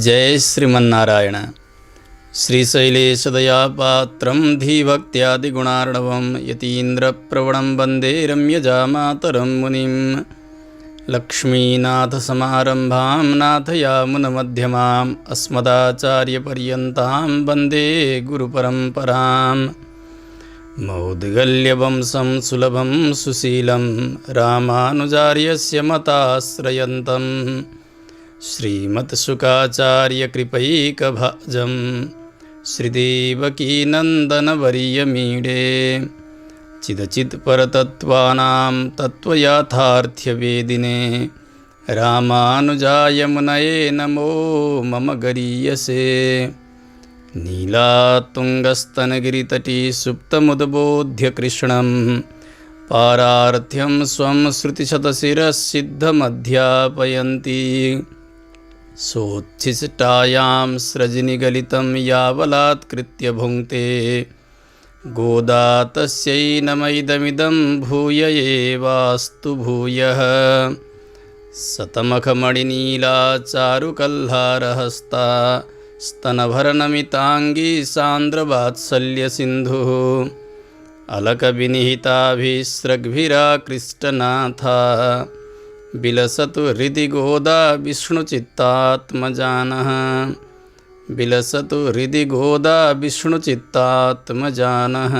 जय श्रीमन्नारायण। श्रीशैलेशदयापात्रं धीभक्त्यादिगुणार्णवं यतीन्द्रप्रवणं वन्दे रम्यजामातरं मुनिं। लक्ष्मीनाथसमारम्भां नाथयामुनमध्यमाम् अस्मदाचार्यपर्यन्तां वन्दे गुरुपरम्परां। मौद्गल्यवंशं सुलभं सुशीलं रामानुजार्यस्य मताश्रयन्तम् श्रीमत्सुखाचार्यकृपैकभाजं श्रीदेवकीनन्दनवर्यमीडे। चिदचित्परतत्त्वानां तत्त्वयाथार्थ्यवेदिने रामानुजाय मुनये नमो मम गरीयसे। नीलातुङ्गस्तनगिरितटी सुप्तमुद्बोध्य कृष्णं पारार्थ्यं स्वं श्रुतिशतशिरःसिद्धमध्यापयन्ती। सोच्छिष्टायां स्रजनिगलितं यावलात्कृत्य भुङ्क्ते। गोदा तस्यै नमैदमिदं भूय एवास्तु भूयः। शतमखमणिनीला चारुकल्हारहस्ता स्तनभरनमिताङ्गी सान्द्रवात्सल्यसिन्धुः। अलकविनिहिताभिस्रग्भिराकृष्टनाथा विलसतु हृदि गोदा विष्णुचित्तात्मजानः। विलसतु हृदि गोदा विष्णुचित्तात्मजानः।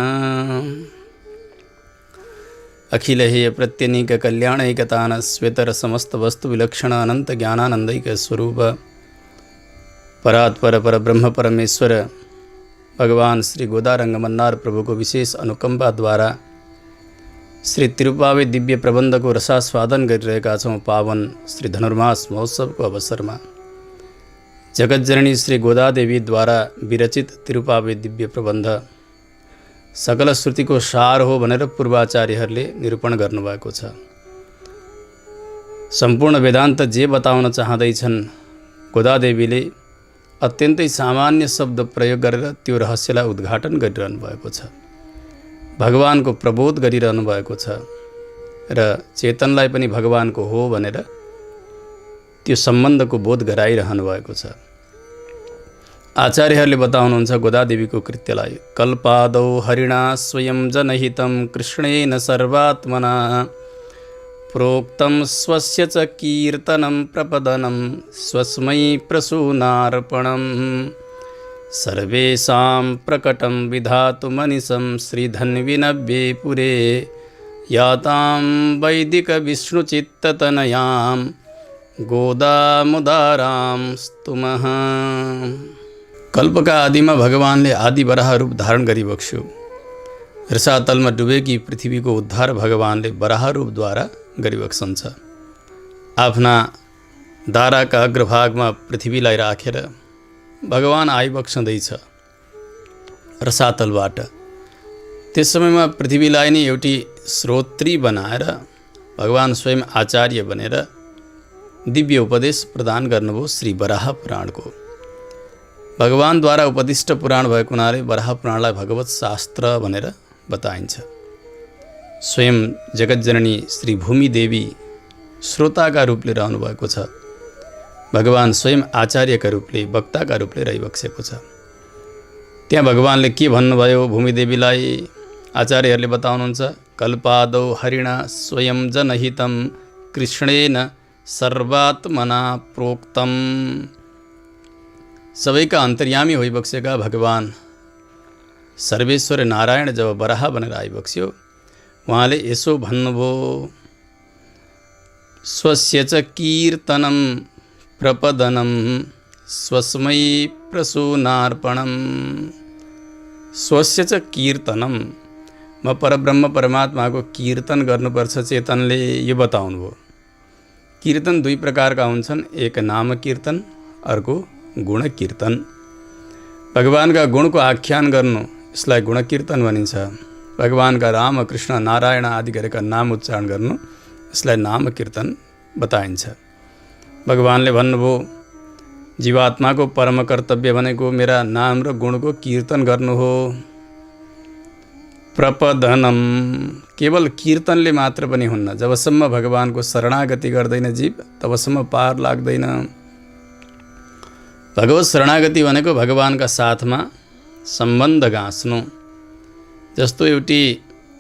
अखिलहेय प्रत्यनीक कल्याणैकतान श्वेतर समस्त वस्तु विलक्षण अनंत ज्ञानानंदैक स्वरूप परात्पर पर ब्रह्म परमेश्वर भगवान श्री गोदारंगमन्नार प्रभु को विशेष अनुकंपा द्वारा श्री तिरुपावे दिव्य प्रबंध को रसास्वादन गरिरहेका छौं। पावन श्री धनुर्मास महोत्सव को अवसर में जगतजननी श्री गोदादेवी द्वारा विरचित तिरुपावे दिव्य प्रबंध सकल श्रुति को सार हो भनेर पूर्वाचार्यहरूले निरूपण गर्नुभएको छ। सम्पूर्ण वेदान्त जे बताउन चाहँदैछन् गोदादेवीले अत्यन्तै सामान्य शब्द प्रयोग गरेर त्यो रहस्यलाई उद्घाटन गरिरहनु भएको छ। भगवानको प्रबोध गरिरहनु भएको छ र चेतनलाई पनि भगवानको हो भनेर त्यो सम्बन्धको बोध गराइरहनु भएको छ। आचार्यहरूले बताउनुहुन्छ गोदादेवीको कृत्यलाई। कल्पादौ हरिणा स्वयं जनहितं कृष्णेन सर्वात्मना प्रोक्तं स्वस्य च कीर्तनं प्रपदनं स्वस्मै प्रसूनार्पणम्। सर्वेषां प्रकटं विधातुमनिशं श्रीधन्विनव्ये पुरे यातां वैदिकविष्णुचित्ततनयां गोदामुदारां स्तुमः। कल्पका आदिमा भगवानले आदि वराह रूप धारण गरी बक्स्यो। रसातलमा डुबेकी पृथ्वीको उद्धार भगवानले वराह रूपद्वारा गरिबक्सन्छ। आफ्ना दाराका अग्रभागमा पृथ्वीलाई राखेर भगवान आइबक्सँदैछ रसातलबाट। त्यस समयमा पृथ्वीलाई नै एउटी श्रोत्री बनाएर भगवान स्वयं आचार्य बनेर दिव्य उपदेश प्रदान गर्नुभयो श्री वराह पुराणको। भगवानद्वारा उपदिष्ट पुराण भएको हुनाले वराह पुराणलाई भगवत शास्त्र भनेर बताइन्छ। स्वयं जगतजननी श्री भूमिदेवी श्रोताका रूपले रहनुभएको छ। भगवान स्वयं आचार्यका रूपले वक्ताका रूपले रहिबक्सेको छ। त्यहाँ भगवानले के भन्नुभयो भूमिदेवीलाई आचार्यहरूले बताउनुहुन्छ। कल्पादौ हरिणा स्वयं जनहितं कृष्णेन सर्वात्मना प्रोक्तम। सबैका अन्तर्यामी होइबक्सेका भगवान सर्वेश्वर नारायण जब वराह बनेर आइबक्स्यो उहाँले यसो भन्नुभयो। स्वस्य च कीर्तनं प्रपदनं स्वस्मै प्रसूनार्पणम्। स्वस्य च कीर्तनं म परब्रह्म परमात्माको कीर्तन गर्नुपर्छ चेतनले यो बताउनुभयो। कीर्तन दुई प्रकारका हुन्छन्। एक नाम कीर्तन, अर्को गुण कीर्तन। भगवानका गुणको आख्यान गर्नु यसलाई गुण कीर्तन भनिन्छ। भगवानका राम कृष्ण नारायण आदि गरेका नाम उच्चारण गर्नु यसलाई नाम कीर्तन बताइन्छ। भगवानले भन्नुभयो जीवात्माको परम कर्तव्य भनेको मेरा नाम र गुणको कीर्तन गर्नु हो। प्रपदनम केवल कीर्तनले मात्र पनि हुन्न। जबसम्म भगवानको शरणागति गर्दैन जीव तबसम्म पार लाग्दैन। भगवत शरणागति भनेको भगवानका साथमा सम्बन्ध गाँच्नु। जस्तो एउटी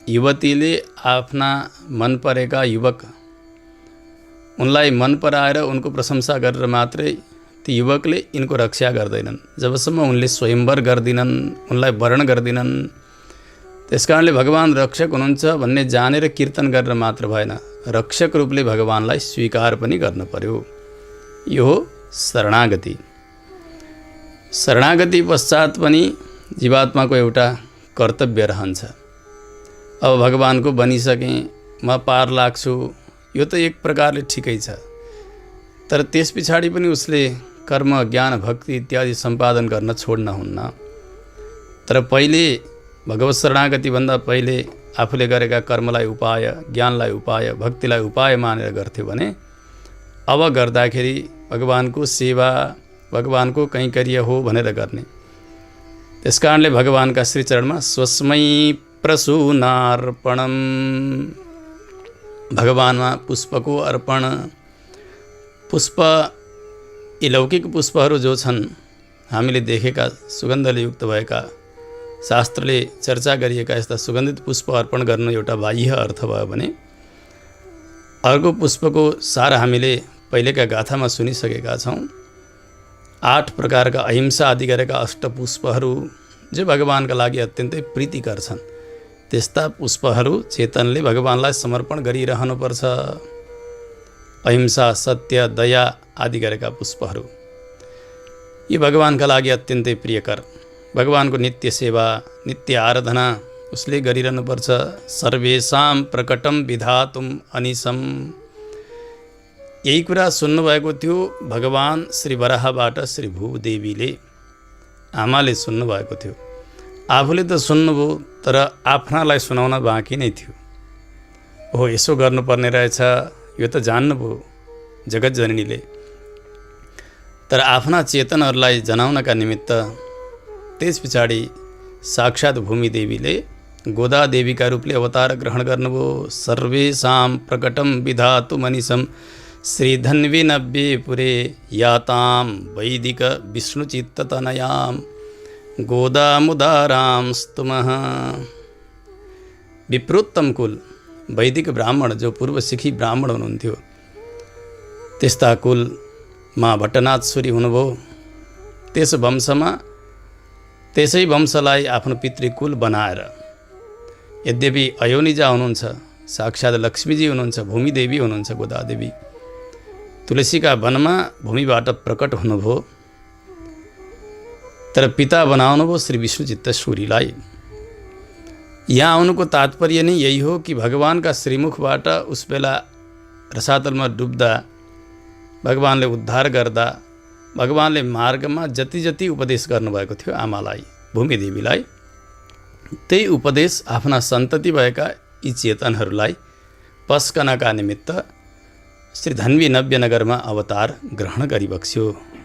युवतीले आफ्ना मन परेका युवक उनलाई मन पराएर उनको प्रशंसा गरेर मात्रै ती युवकले यिनको रक्षा गर्दैनन्, जबसम्म उनले स्वयंवर गर्दिनन्, उनलाई वर्ण गर्दिनन्। त्यसकारणले भगवान रक्षक हुनुहुन्छ भन्ने जानेर कीर्तन गरेर मात्र भएन, रक्षक रूपले भगवानलाई स्वीकार पनि गर्न पर्यो। यो हो शरणागति। शरणागति पश्चात पनि जीवात्माको एउटा कर्तव्य रहन्छ। अब भगवानको बनिसकेँ, म पार लाग्छु, यो त एक प्रकारले ठिकै छ, तर त्यस पछाडि पनि उसले कर्म, ज्ञान, भक्ति इत्यादि सम्पादन गर्न छोड्न हुन्न। तर पहिले भगवत शरणागतिभन्दा पहिले आफूले गरेका कर्मलाई उपाय, ज्ञानलाई उपाय, भक्तिलाई उपाय मानेर गर्थ्यो भने अब गर्दाखेरि भगवानको सेवा, भगवानको कैंकर्य हो भनेर गर्ने। त्यसकारणले भगवानका श्रीचरणमा स्वस्मै प्रसूनार्पणम, भगवानमा पुष्पको अर्पण। पुष्प, यी लौकिक पुष्पहरू जो छन् हामीले देखेका सुगन्धले युक्त भएका, शास्त्रले चर्चा गरिएका यस्ता सुगन्धित पुष्प अर्पण गर्नु एउटा बाह्य अर्थ भयो भने, अर्को पुष्पको सार हामीले पहिलेका गाथामा सुनिसकेका छौँ। 8 प्रकारका अहिंसा आदि गरेका अष्टपुष्पहरू जो भगवानका लागि अत्यन्तै प्रीतिकर छन्, त्यस्ता पुष्पहरू चेतनले भगवानलाई समर्पण गरिरहनुपर्छ। अहिंसा, सत्य, दया आदि गरेका पुष्पहरू यी भगवानका लागि अत्यन्तै प्रियकर। भगवानको नित्य सेवा, नित्य आराधना उसले गरिरहनुपर्छ। सर्वेषां प्रकटम विधातुम अनिशम, यही कुरा सुन्नुभएको थियो भगवान श्री वराहबाट श्री भूदेवीले, आमाले सुन्नुभएको थियो। आफूले त सुन्नुभयो, तर आफ्नालाई सुनाउन बाँकी नै थियो। हो, यसो गर्नुपर्ने रहेछ, यो त जान्नुभयो जगत जननीले, तर आफ्ना चेतनहरूलाई जनाउनका निमित्त त्यस पछाडि साक्षात् भूमिदेवीले गोदा देवीका रूपले अवतार ग्रहण गर्नुभयो। सर्वेषां प्रकटम विधातु मनिशम श्रीधन्वी नव्ये पुरे यातां वैदिक विष्णुचित्ततनयां गोदामुदारां स्तुमः। विप्रोत्तम कुल वैदिक ब्राह्मण जो पूर्व सिखी ब्राह्मण हुनुहुन्थ्यो, त्यस्ता कुलमा भट्टनाथश्वरी हुनुभयो। त्यस वंशमा, त्यसै वंशलाई आफ्नो पितृकुल बनाएर, यद्यपि अयोनिजा हुनुहुन्छ, साक्षात् लक्ष्मीजी हुनुहुन्छ, भूमिदेवी हुनुहुन्छ, गोदादेवी तुलसीका वनमा भूमिबाट प्रकट हुनुभयो, तर पिता बनाउनुभयो श्री विष्णुचित्त सूरीलाई। यहाँ आउनुको तात्पर्य नै यही हो कि भगवानका श्रीमुखबाट उस बेला रसातलमा डुब्दा, भगवानले उद्धार गर्दा, भगवानले मार्गमा जति जति उपदेश गर्नुभएको थियो आमालाई, भूमिदेवीलाई, त्यही उपदेश आफ्ना सन्तति भएका यी चेतनहरूलाई पस्कनका निमित्त श्री धन्वी नव्य नगरमा अवतार ग्रहण गरिबक्स्यो।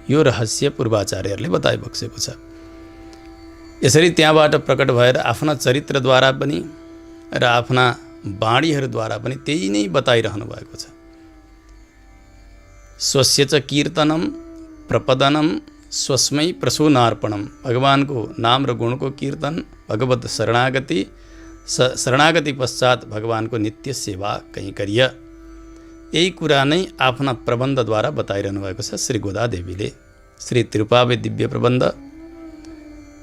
यो रहस्य पूर्वाचार्यहरूले बताइबक्सेको छ। यसरी त्यहाँबाट प्रकट भएर आफ्ना चरित्रद्वारा पनि र आफ्ना वाणीहरूद्वारा पनि त्यही नै बताइरहनु भएको छ। स्वस्य च कीर्तनम प्रपदनम स्वस्मै प्रसूनार्पणम, भगवानको नाम र गुणको कीर्तन, भगवत शरणागति, शरणागति पश्चात भगवानको नित्य सेवा कैंकर्य, यही कुरा नै आफ्ना प्रबन्धद्वारा बताइरहनु भएको छ श्री गोदादेवीले। श्री तिरुपावे दिव्य प्रबन्ध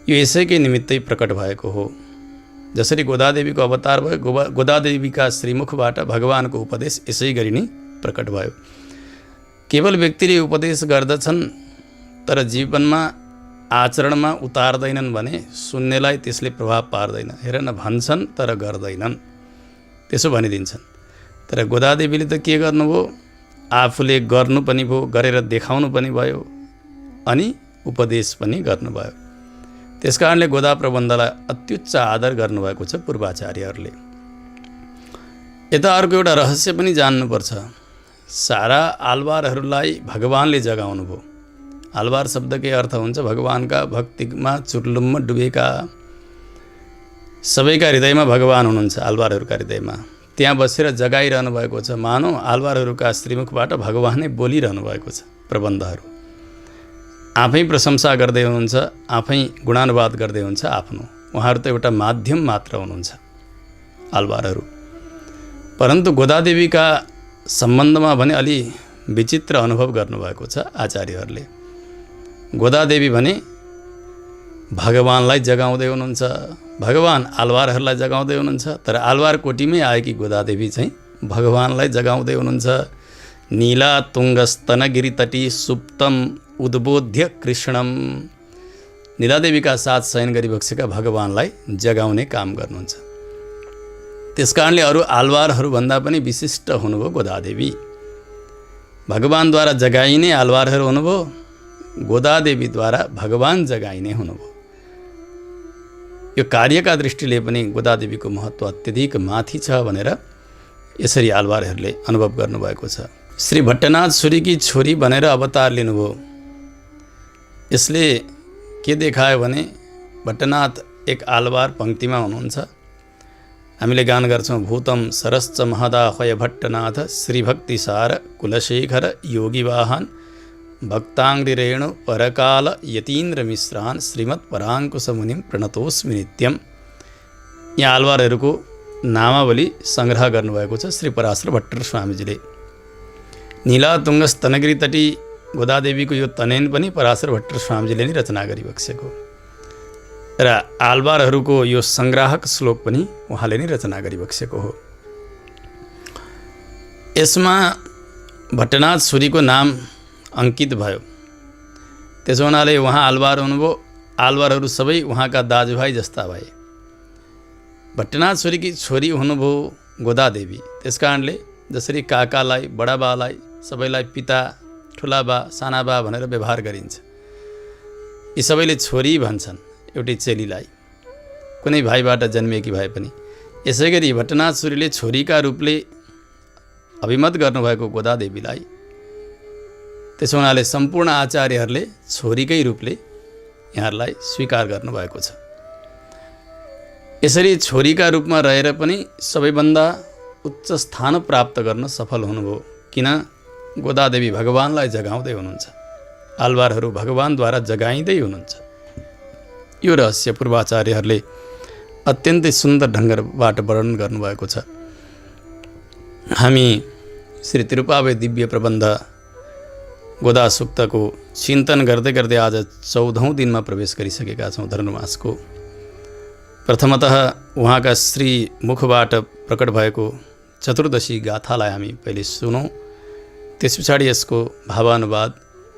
यो यसैकै निमित्तै प्रकट भएको हो। जसरी गोदादेवीको अवतार भयो, गोदादेवीका श्रीमुखबाट भगवानको उपदेश यसै गरी नै प्रकट भयो। केवल व्यक्तिले उपदेश गर्दछन् तर जीवनमा आचरणमा उतार्दैनन् भने सुन्नेलाई त्यसले प्रभाव पार्दैन। हेर न, भन्छन् तर गर्दैनन्, त्यसो भनिदिन्छन्। तर गोदादेवीले त के गर्नुभयो, आफूले गर्नु पनि भयो, गरेर देखाउनु पनि भयो, अनि उपदेश पनि गर्नुभयो। त्यसकारणले गोदा प्रबन्धलाई अत्युच्च आदर गर्नुभएको छ पूर्वाचार्यहरूले। यता अर्को एउटा रहस्य पनि जान्नुपर्छ। सारा आलवारहरूलाई भगवानले जगाउनु भयो। आलवार शब्दकै अर्थ हुन्छ भगवानका भक्तिमा चुर्लुममा डुबेका। सबैका हृदयमा भगवान हुनुहुन्छ, आलवारहरूका हृदयमा त्यहाँ बसेर जगाइरहनु भएको छ। मानौ आलवारहरूका श्रीमुखबाट भगवानै बोलिरहनु भएको छ प्रबन्धहरू। आफै प्रशंसा गर्दै हुनुहुन्छ, आफै गुणानुवाद गर्दै हुन्छ आफ्नो। उहाँहरू त एउटा माध्यम मात्र हुनुहुन्छ आलवारहरू। परन्तु गोदादेवीका सम्बन्धमा भने अलि विचित्र अनुभव गर्नुभएको छ आचार्यहरूले। गोदादेवी भने भगवानलाई जगाउँदै हुनुहुन्छ, भगवान आलवारहरूलाई जगाउँदै हुनुहुन्छ। तर आलवार कोटीमै आएकी गोदादेवी चाहिँ भगवानलाई जगाउँदै हुनुहुन्छ। नीला तुङ्गस्तनगिरी तटी सुप्तम उद्बोध्य कृष्णम। नीलादेवीका साथ शयन गरिबसेका भगवानलाई जगाउने काम गर्नुहुन्छ। त्यसकारणले अरू आलवारहरूभन्दा पनि विशिष्ट हुनुभयो गोदादेवी। भगवानद्वारा जगाइने आलवारहरू हुनुभयो, गोदादेवीद्वारा भगवान जगाइने हुनुभयो। यो कार्यका दृष्टिले पनि गोदादेवीको महत्त्व अत्यधिक माथि छ भनेर यसरी आलवारहरूले अनुभव गर्नुभएको छ। श्री भट्टनाथ सूरीकी छोरी भनेर अवतार लिनुभयो। यसले के देखायो भने भट्टनाथ एक आलवार पङ्क्तिमा हुनुहुन्छ। हामीले गान गर्छौँ, भूतम सरश्च महदाहय भट्टनाथ श्रीभक्तिसार कुलशेखर योगिवाहन भक्ताङ्ग्रिरेणु परकाल यतीन्द्र मिश्रान श्रीमत् पराङ्कुशमुनिम प्रणतोस्मि नित्यम। यहाँ आलवारहरूको नामावली सङ्ग्रह गर्नुभएको छ श्री पराशर भट्टर स्वामीजीले। नीला तुङ्ग स्तनगिरी तटी गोदादेवीको यो तनयन पनि पराशर भट्टर स्वामीजीले नै रचना गरिबक्सेको र आलवारहरूको यो सङ्ग्राहक श्लोक पनि उहाँले नै रचना गरिबक्सेको हो। यसमा भट्टनाथ सूरीको नाम अङ्कित भयो। त्यसो हुनाले उहाँ आलवार हुनुभयो। आलवारहरू सबै उहाँका दाजुभाइ जस्ता भए। भट्टनाथ सूरीकी छोरी हुनुभयो गोदादेवी। त्यसकारणले जसरी काकालाई, बडाबालाई सबैलाई पिता, ठुलाबा, सानाबा भनेर व्यवहार गरिन्छ, यी सबैले छोरी भन्छन् एउटै चेलीलाई, कुनै भाइबाट जन्मिएकी भए पनि। यसै गरी भट्टनाथ सूरीले छोरीका रूपले अभिमत गर्नुभएको गोदादेवीलाई, त्यसो हुनाले सम्पूर्ण आचार्यहरूले छोरीकै रूपले यहाँहरूलाई स्वीकार गर्नुभएको छ। यसरी छोरीका रूपमा रहेर पनि सबैभन्दा उच्च स्थान प्राप्त गर्न सफल हुनुभयो। किन? गोदादेवी भगवानलाई जगाउँदै हुनुहुन्छ, आलवारहरू भगवानद्वारा जगाइँदै हुनुहुन्छ। यो रहस्य पूर्वाचार्यहरूले अत्यन्तै सुन्दर ढङ्गबाट वर्णन गर्नुभएको छ। हामी श्री तिरुपावे दिव्य प्रबन्ध गोदा सूक्तको चिन्तन गर्दै गर्दै आज 14औं दिनमा प्रवेश गरिसकेका छौँ धनुर्मासको। प्रथमतः उहाँका श्री मुखबाट प्रकट भएको चतुर्दशी गाथालाई हामी पहिले सुनौँ। त्यस पछाडि यसको भावानुवाद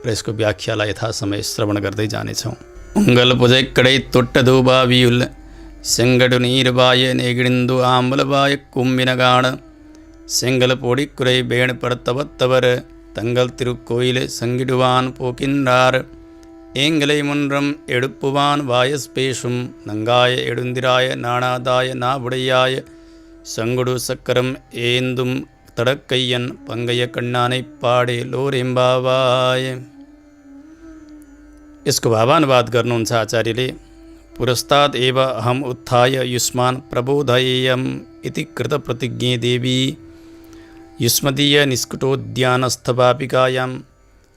र यसको व्याख्यालाई यथासमय श्रवण गर्दै जानेछौँ। उङ्गल पुजैक्कडै तोट्टदूबावियुल செங்கடு நீர்வாய நெகிழ்ந்து ஆம்பலவாய கும்பினகாண செங்கல் பொடிக்குறை பேண் படுத்தவத்தவர் தங்கள் திருக்கோயில் சங்கிடுவான் போக்கின்றார் ஏங்கலை முன்றம் எடுப்புவான் வாயஸ்பேஷும் நங்காய எடுந்திராய நாணாதாய நாவுடையாய சங்குடு சக்கரம் ஏந்தும் தடக்கையன் பங்கைய கண்ணானை பாடे लोरेम्बावाय। यसको भावानुवाद गर्नुहुन्छ आचार्यले। पुरस्ताद एव अहम उत्थाय युष्मान् प्रबोधयेयम् इति कृतप्रतिज्ञे देवी युष्मदीय निष्कुटोद्यानस्थवापिकायां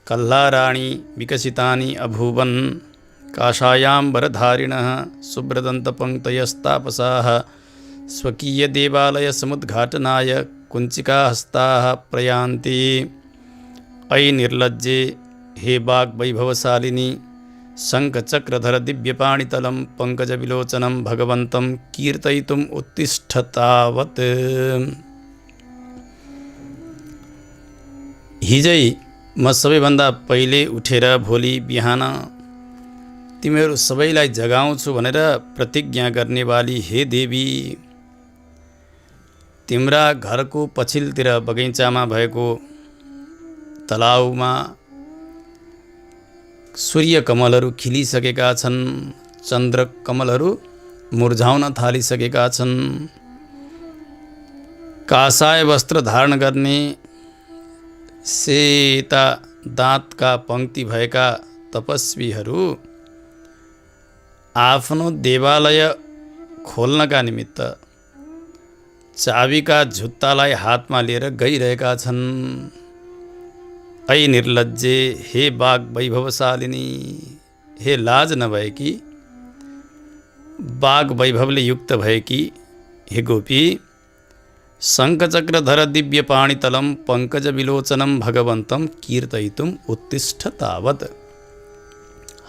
कल्लाराणि विकसितानि अभूवन् काषायाम्बरधारिणः शुभ्रदन्तपङ्क्तयस्तापसाः स्वकीयदेवालयसमुद्घाटनाय कुञ्चिकाहस्ताः प्रयान्ति। अयि निर्लज्जे हे वाग्वैभवशालिनी शङ्खचक्रधर दिव्यपाणितलं पङ्कजविलोचनं भगवन्तं कीर्तयितुम् उत्तिष्ठतावत्। हिजै म सबैभन्दा पहिले उठेर भोलि बिहान तिमीहरू सबैलाई जगाउँछु भनेर प्रतिज्ञा गर्नेवाली हे देवी, तिम्रा घरको पछिल्तिर बगैँचामा भएको तलाउमा सूर्य कमलहरू खिलिसकेका छन्, चन्द्र कमलहरू मुर्झाउन थालिसकेका छन्। कासाय वस्त्र धारण गर्ने सेता दाँतका पङ्क्ति भएका तपस्वीहरू आफ्नो देवालय खोल्नका निमित्त चाबीका झुत्तालाई हातमा लिएर गइरहेका छन्। ऐ निर्लज्जे, हे बाग वैभवशालिनी, हे लाज नभएकी, बाग वैभवले युक्त भएकी हे गोपी, शङ्खचक्रधर दिव्य पाणितलं पङ्कज विलोचनं भगवन्तं कीर्तयितुम् उत्तिष्ठ तावत्।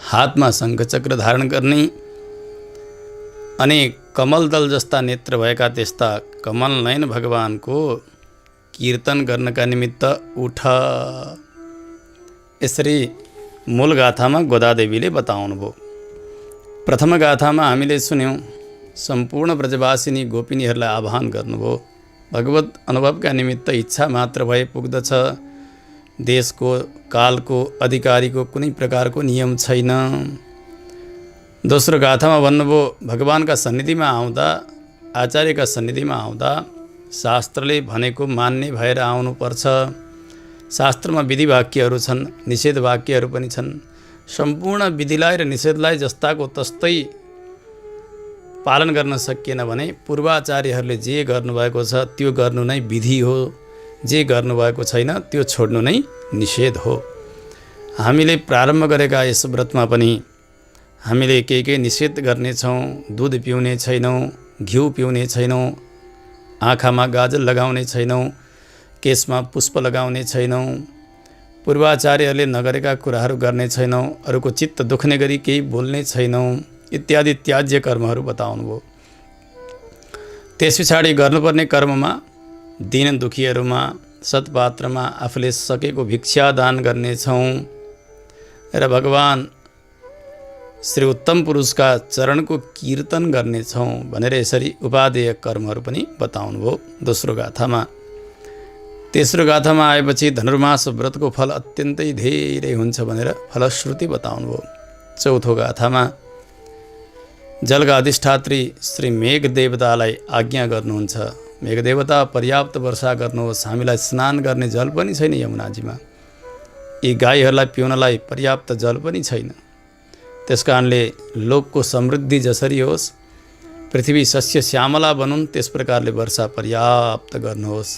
हातमा शङ्खचक्र धारण गर्ने अनि कमलदल जस्ता नेत्र भएका त्यस्ता कमल नयन भगवानको कीर्तन गर्नका निमित्त उठ। यसरी मूल गाथामा गोदादेवीले बताउनुभयो। प्रथम गाथामा हामीले सुन्यौँ सम्पूर्ण ब्रजवासिनी गोपिनीहरूलाई आह्वान गर्नुभयो। भगवत अनुभवका निमित्त इच्छा मात्र भए पुग्दछ। देशको कालको अधिकारीको कुनै प्रकारको नियम छैन। दोस्रो गाथामा भन्नुभयो भगवानका सन्निधिमा आउँदा, आचार्यका सन्निधिमा आउँदा शास्त्रले भनेको मान्ने भएर आउनुपर्छ। शास्त्रमा विधि वाक्यहरू छन्, निषेध वाक्यहरू पनि छन्। सम्पूर्ण विधिलाई र निषेधलाई जस्ताको तस्तै पालन गर्न सकिएन भने पूर्वाचार्यहरूले जे गर्नुभएको छ त्यो गर्नु नै विधि हो, जे गर्नुभएको छैन त्यो छोड्नु नै निषेध हो। हामीले प्रारम्भ गरेका यस व्रतमा पनि हामीले के निषेध गर्नेछौँ। दुध पिउने छैनौँ, घिउ पिउने छैनौँ, आँखामा गाजल लगाउने छैनौँ, केशमा पुष्प लगाउने छैनौँ, पूर्वाचार्यहरूले नगरेका कुराहरू गर्ने छैनौँ, अरूको चित्त दुख्ने गरी केही बोल्ने छैनौँ इत्यादि त्याज्य कर्महरू बताउनुभयो। त्यस पछाडि गर्नुपर्ने कर्ममा दीन दुखीहरूमा, सत्पात्रमा आफूले सकेको भिक्षा दान गर्नेछौँ र भगवान श्री उत्तम पुरुषका चरणको कीर्तन गर्नेछौँ भनेर यसरी उपादेय कर्महरू पनि बताउनुभयो दोस्रो गाथामा। तेस्रो गाथामा आएपछि धनुर्मास व्रतको फल अत्यन्तै धेरै हुन्छ भनेर फलश्रुति बताउनुभयो। चौथो गाथामा जलका अधिष्ठात्री श्री मेघ देवतालाई आज्ञा गर्नुहुन्छ, मेघदेवता पर्याप्त वर्षा गर्नुहोस्, हामीलाई स्नान गर्ने जल पनि छैन यमुनाजीमा, यी गाईहरूलाई पिउनलाई पर्याप्त जल पनि छैन। त्यसकारणले लोकको समृद्धि जसरी होस्, पृथ्वी सस्य श्यामला बनुन्, त्यस प्रकारले वर्षा पर्याप्त गर्नुहोस्,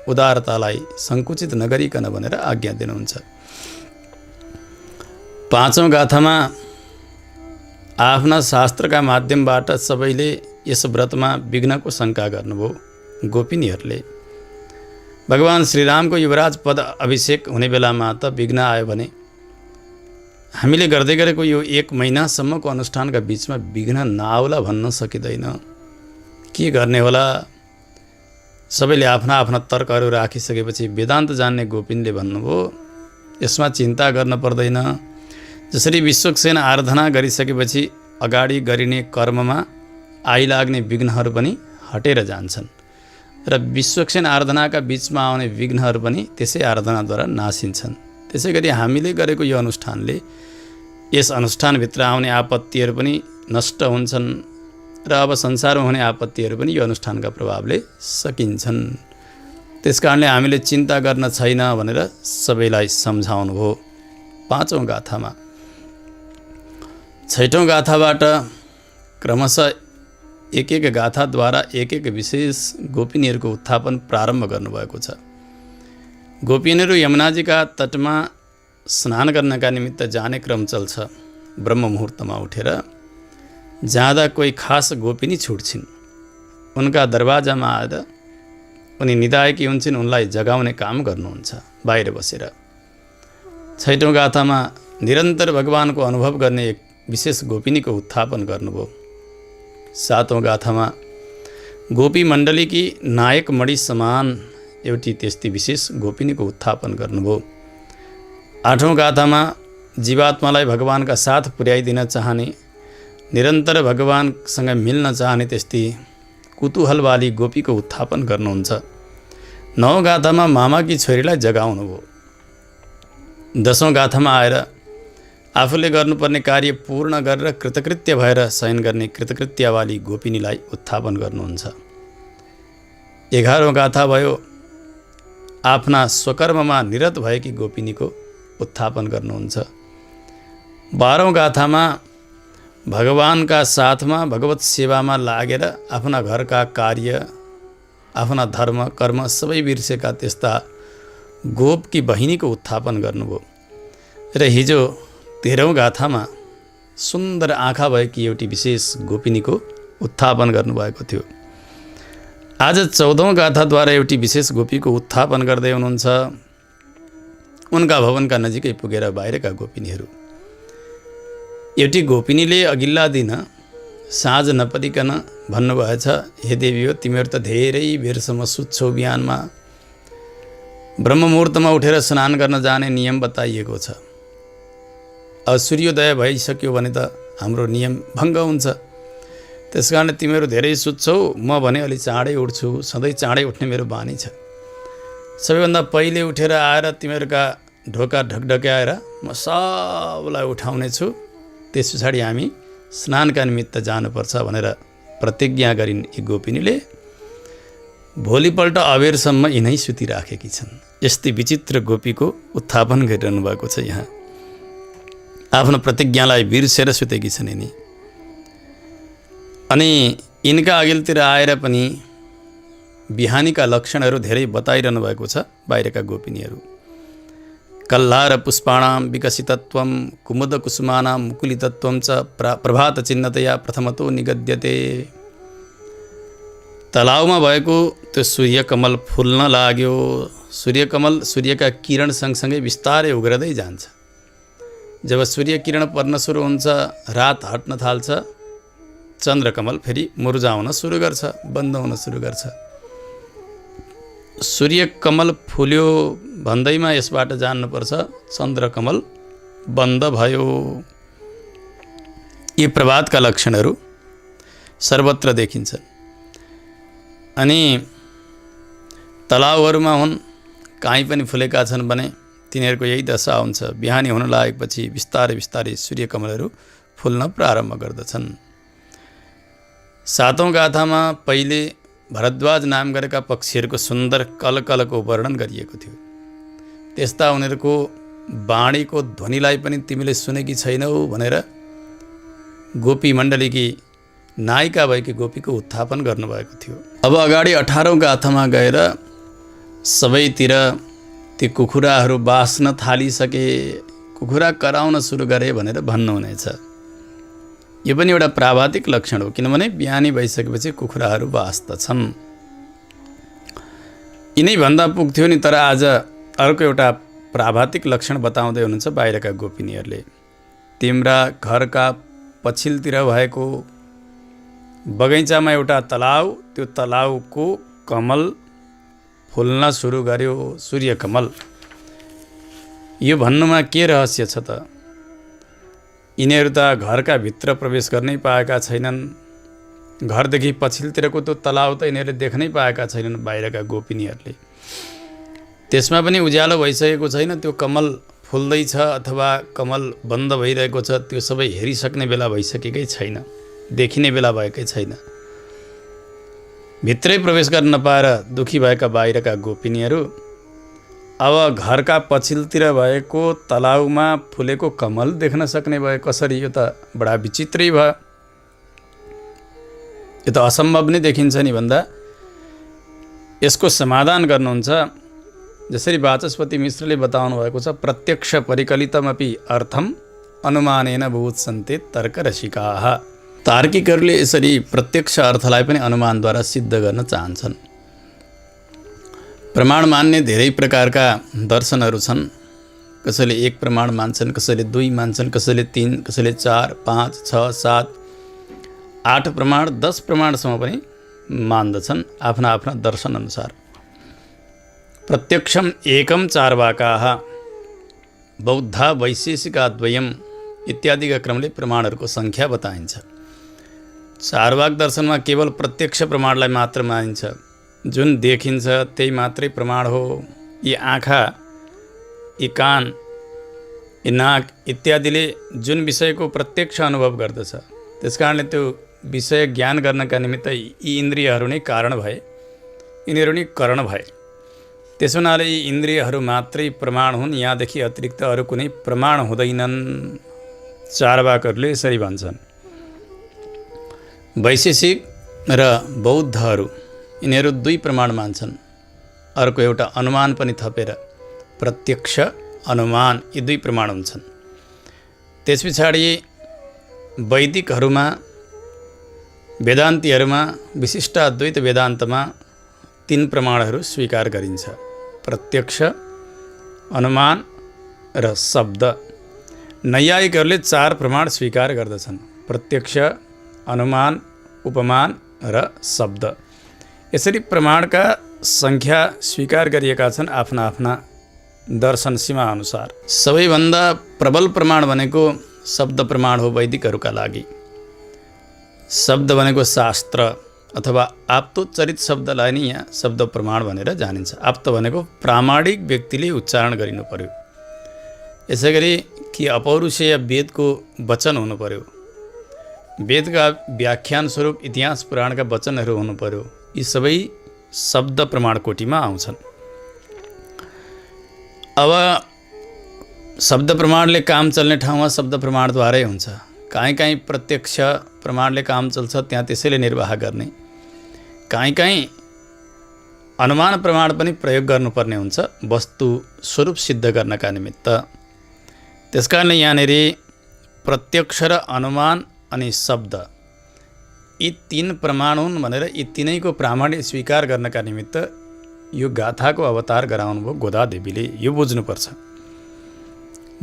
उदारतालाई सङ्कुचित नगरिकन भनेर आज्ञा दिनुहुन्छ। पाँचौँ गाथामा आफ्ना शास्त्रका माध्यमबाट सबैले यस व्रतमा विघ्नको शङ्का गर्नुभयो। गोपिनीहरूले भगवान श्रीरामको युवराज पद अभिषेक हुने बेलामा त विघ्न आयो भने हामीले गर्दै गरेको यो 1 महिनासम्मको अनुष्ठानका बिचमा विघ्न नआउला भन्न सकिँदैन। के गर्ने होला? सबैले आफ्ना आफ्ना तर्कहरू राखिसकेपछि वेदान्त जान्ने गोपिनले भन्नुभयो यसमा चिन्ता गर्न पर्दैन। जसरी विश्वक्सेन आराधना गरिसकेपछि अगाडि गरिने कर्ममा आइलाग्ने विघ्नहरू पनि हटेर जान्छन् र विश्वक्सेन आराधनाका बिचमा आउने विघ्नहरू पनि त्यसै आराधनाद्वारा नासिन्छन्। त्यसै गरी हामीले गरेको यो अनुष्ठानले यस अनुष्ठानभित्र आउने आपत्तिहरू पनि नष्ट हुन्छन् र अब संसारमा हुने आपत्तिहरू पनि यो अनुष्ठानका प्रभावले सकिन्छन्। त्यसकारणले हामीले चिन्ता गर्न छैन भनेर सबैलाई सम्झाउनुभयो पाँचौँ गाथामा। छैठौँ गाथाबाट क्रमशः एक एक गाथाद्वारा एक एक विशेष गोपिनीहरूको उत्थापन प्रारम्भ गर्नुभएको छ। गोपिनीहरू यमुनाजीका तटमा स्नान गर्नका निमित्त जाने क्रम चल्छ। ब्रह्म मुहुर्तमा उठेर जाँदा कोही खास गोपिनी छुट्छिन्। उनका दरवाजामा आएर उनी निदाएकी हुन्छन्, उनलाई जगाउने काम गर्नुहुन्छ बाहिर बसेर। छैठौँ गाथामा निरन्तर भगवानको अनुभव गर्ने एक विशेष गोपिनीको उत्थापन गर्नुभयो। सातौँ गाथामा गोपी मण्डलीकी नायक मणि समान एउटी त्यस्ती विशेष गोपिनीको उत्थापन गर्नुभयो। आठौँ गाथामा जीवात्मालाई भगवानका साथ पुर्याइदिन चाहने, निरन्तर भगवानसँग मिल्न चाहने त्यस्ती कुतूहलवाली गोपीको उत्थापन गर्नुहुन्छ। नौ गाथामा मामाकी छोरीलाई जगाउनुभयो। दशौँ गाथामा आएर आफूले गर्नुपर्ने कार्य पूर्ण गरेर कृतकृत्य भएर शयन गर्ने कृतकृत्यवाली गोपिनीलाई उत्थापन गर्नुहुन्छ। 11औँ गाथा भयो आफ्ना स्वकर्ममा निरत भएकी गोपिनीको उत्थापन गर्नुहुन्छ। 12औँ गाथामा भगवानका साथमा भगवत सेवामा लागेर आफ्ना घरका कार्य, आफ्ना धर्म कर्म सबै बिर्सेका त्यस्ता गोपकी बहिनीको उत्थापन गर्नुभयो र हिजो 13औं गाथामा सुन्दर आँखा भएकी एउटी विशेष गोपिनीको उत्थापन गर्नुभएको थियो। आज 14औं गाथाद्वारा एउटी विशेष गोपीको उत्थापन गर्दै हुनुहुन्छ। उनका भवनका नजिकै पुगेर बाहिरका गोपिनीहरू। एउटी गोपिनीले अघिल्ला दिन साँझ नपरिकन भन्नुभएछ, हे देवी हो, तिमीहरू त धेरै बेरसम्म सुत्छौ, बिहानमा ब्रह्ममुहुर्तमा उठेर स्नान गर्न जाने नियम बताइएको छ। अब सूर्योदय भइसक्यो भने त हाम्रो नियम भङ्ग हुन्छ। त्यसकारण तिमीहरू धेरै सुत्छौ, म भने अलि चाँडै उठ्छु, सधैँ चाँडै उठ्ने मेरो बानी छ। सबैभन्दा पहिले उठेर आएर तिमीहरूका ढोका ढकढक्याएर म सबलाई उठाउने छु। त्यस पछाडि हामी स्नानका निमित्त जानुपर्छ भनेर प्रतिज्ञा गरिन् यी गोपिनीले। भोलिपल्ट अबेरसम्म यिनै सुतिराखेकी छन्। यस्तै विचित्र गोपीको उत्थापन गरिरहनु भएको छ। यहाँ आफ्नो प्रतिज्ञालाई बिर्सेर सुतेकी छन् यिनी। अनि यिनका अघिल्तिर आएर पनि बिहानीका लक्षणहरू धेरै बताइरहनु भएको छ बाहिरका गोपिनीहरू। कल्लार पुष्पाणां विकसितत्वं कुमुदकुसुमानां मुकुलितत्वं च प्रभातचिह्नतया प्रथमतो निगद्यते। तलाउमा भएको त्यो सूर्यकमल फुल्न लाग्यो। सूर्यकमल सूर्यका किरण सँगसँगै बिस्तारै उग्रदै जान्छ। जब सूर्य किरण पर्न सुरु हुन्छ, रात हट्न थाल्छ, चन्द्रकमल फेरि मुर्झाउन सुरु गर्छ, बन्द हुन सुरु गर्छ। सूर्यकमल फुल्यो भन्दैमा यसबाट जान्नुपर्छ चन्द्रकमल बन्द भयो। यी प्रभातका लक्षणहरू सर्वत्र देखिन्छन्। अनि तलाउहरूमा हुन्, काहीँ पनि फुलेका छन् भने तिनीहरूको यही दशा हुन्छ। बिहानी हुन लागेपछि बिस्तारै बिस्तारै सूर्यकमलहरू फुल्न प्रारम्भ गर्दछन्। 7औं गाथामा पहिले भरद्वाज नाम गरेका पक्षीहरूको सुन्दर कलकलको वर्णन गरिएको थियो। त्यस्ता उनीहरूको वाणीको ध्वनिलाई पनि तिमीले सुनेकी छैनौ भनेर गोपी मण्डलीकी नायिका भएकी गोपीको उत्थापन गर्नुभएको थियो। अब अगाडि 18औं गाथामा गएर सबैतिर ती कुखुराहरू बास्न थालिसके, कुखुरा कराउन सुरु गरे भनेर भन्नुहुनेछ। यो पनि एउटा प्राभातिक लक्षण हो, किनभने बिहानी भइसकेपछि कुखुराहरू बास्दछन्। यिनै भन्दा पुग्थ्यो नि, तर आज अर्को एउटा प्राभातिक लक्षण बताउँदै हुनुहुन्छ बाहिरका गोपिनीहरूले। तिम्रा घरका पछिल्तिर भएको बगैँचामा एउटा तलाउ, त्यो तलाउको कमल फुल्न सुरु गर्यो, सूर्यकमल। यो भन्नुमा के रहस्य छ त? यिनीहरू त घरका भित्र प्रवेश गर्नै पाएका छैनन्। घरदेखि पछिल्तिरको त्यो तलाउ त यिनीहरूले देख्नै पाएका छैनन् बाहिरका गोपिनीहरूले। त्यसमा पनि उज्यालो भइसकेको छैन, त्यो कमल फुल्दैछ अथवा कमल बन्द भइरहेको छ, त्यो सबै हेरिसक्ने बेला भइसकेकै छैन, देखिने बेला भएकै छैन। भित्रै प्रवेश गर्न नपाएर दुखी भएका बाहिरका गोपिनीहरू अब घरका पछिल्तिर भएको तलाउमा फुलेको कमल देख्न सक्ने भए कसरी? यो त बडा विचित्रै भयो। यो त असम्भव नै देखिन्छ नि भन्दा यसको समाधान गर्नुहुन्छ जसरी वाचस्पति मिश्रले बताउनु भएको छ, प्रत्यक्ष परिकलितमपि अर्थम अनुमानेन बुत्सन्ते तर्करसिकाः। तार्किकहरूले यसरी प्रत्यक्ष अर्थलाई पनि अनुमानद्वारा सिद्ध गर्न चाहन्छन्। प्रमाण मान्ने धेरै प्रकारका दर्शनहरू छन्। कसैले 1 प्रमाण मान्छन्, कसैले 2 मान्छन्, कसैले 3, कसैले 4, 5, 6, 7, 8 प्रमाण 10 प्रमाणसम्म पनि मान्दछन् आफ्ना आफ्ना दर्शन अनुसार। प्रत्यक्षम एकम चार्वाकाः बौद्धा वैशेषिका द्वयम इत्यादिका क्रमले प्रमाणहरूको सङ्ख्या बताइन्छ। चारवाक दर्शनमा केवल प्रत्यक्ष प्रमाणलाई मात्र मानिन्छ। जुन देखिन्छ त्यही मात्रै प्रमाण हो। यी आँखा, यी कान, यी नाक इत्यादिले जुन विषयको प्रत्यक्ष अनुभव गर्दछ, त्यसकारणले त्यो विषय ज्ञान गर्नका निमित्त यी इन्द्रियहरू नै कारण भए, यिनीहरू नै करण भए। त्यसो हुनाले यी इन्द्रियहरू मात्रै प्रमाण हुन्, यहाँदेखि अतिरिक्त अरू कुनै प्रमाण हुँदैनन्। चारवाकहरूले यसरी भन्छन्। वैशेषिक र बौद्धहरू यिनीहरू 2 प्रमाण मान्छन्। अर्को एउटा अनुमान पनि थपेर प्रत्यक्ष अनुमान यी दुई प्रमाण हुन्छन्। त्यस पछाडि वैदिकहरूमा वेदान्तीहरूमा विशिष्ट अद्वैत वेदान्तमा 3 प्रमाणहरू स्वीकार गरिन्छ, प्रत्यक्ष, अनुमान र शब्द। नैयायिकहरूले 4 प्रमाण स्वीकार गर्दछन्, प्रत्यक्ष, अनुमान, उपमान र शब्द। यसरी प्रमाणका सङ्ख्या स्वीकार गरिएका छन् आफ्ना आफ्ना दर्शन सीमा अनुसार। सबैभन्दा प्रबल प्रमाण भनेको शब्द प्रमाण हो वैदिकहरूका लागि। शब्द भनेको शास्त्र अथवा आप्तोच्चरित शब्दलाई नै यहाँ शब्द प्रमाण भनेर जानिन्छ। आप्त भनेको प्रामाणिक व्यक्तिले उच्चारण गरिनु पर्यो। यसै गरी कि अपौरुषेय वेदको वचन हुनु पर्यो, वेदका व्याख्यान स्वरूप इतिहास पुराणका वचनहरू हुनु पर्यो। यी सबै शब्द प्रमाण कोटीमा आउँछन्। अब शब्द प्रमाणले काम चल्ने ठाउँमा शब्द प्रमाणद्वारै हुन्छ। कहीँ प्रत्यक्ष प्रमाणले काम चल्छ, त्यहाँ त्यसैले निर्वाह गर्ने। कहीँ अनुमान प्रमाण पनि प्रयोग गर्नुपर्ने हुन्छ वस्तु स्वरूप सिद्ध गर्नका निमित्त। त्यसकारणले यहाँनिर प्रत्यक्ष र अनुमान अनि शब्द यी 3 प्रमाण हुन् भनेर यी तीनैको प्रामाण्य स्वीकार गर्नका निमित्त यो गाथाको अवतार गराउनुभयो गोदादेवीले। यो बुझ्नुपर्छ।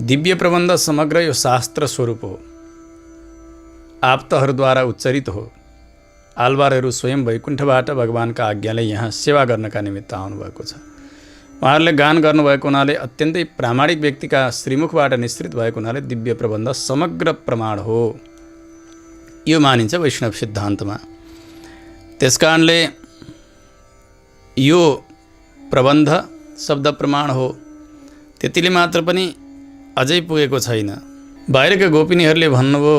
दिव्य प्रबन्ध समग्र यो शास्त्र स्वरूप हो, आप्तहरूद्वारा उच्चरित हो। आलवारहरू स्वयं वैकुण्ठबाट भगवानका आज्ञाले यहाँ सेवा गर्नका निमित्त आउनुभएको छ। उहाँहरूले गान गर्नुभएको हुनाले अत्यन्तै प्रामाणिक व्यक्तिका श्रीमुखबाट निश्रित भएको हुनाले दिव्य प्रबन्ध समग्र प्रमाण हो, यो मानिन्छ वैष्णव सिद्धान्तमा। त्यसकारणले यो प्रबन्ध शब्द प्रमाण हो। त्यतिले मात्र पनि अझै पुगेको छैन। बाहिरका गोपिनीहरूले भन्नुभयो,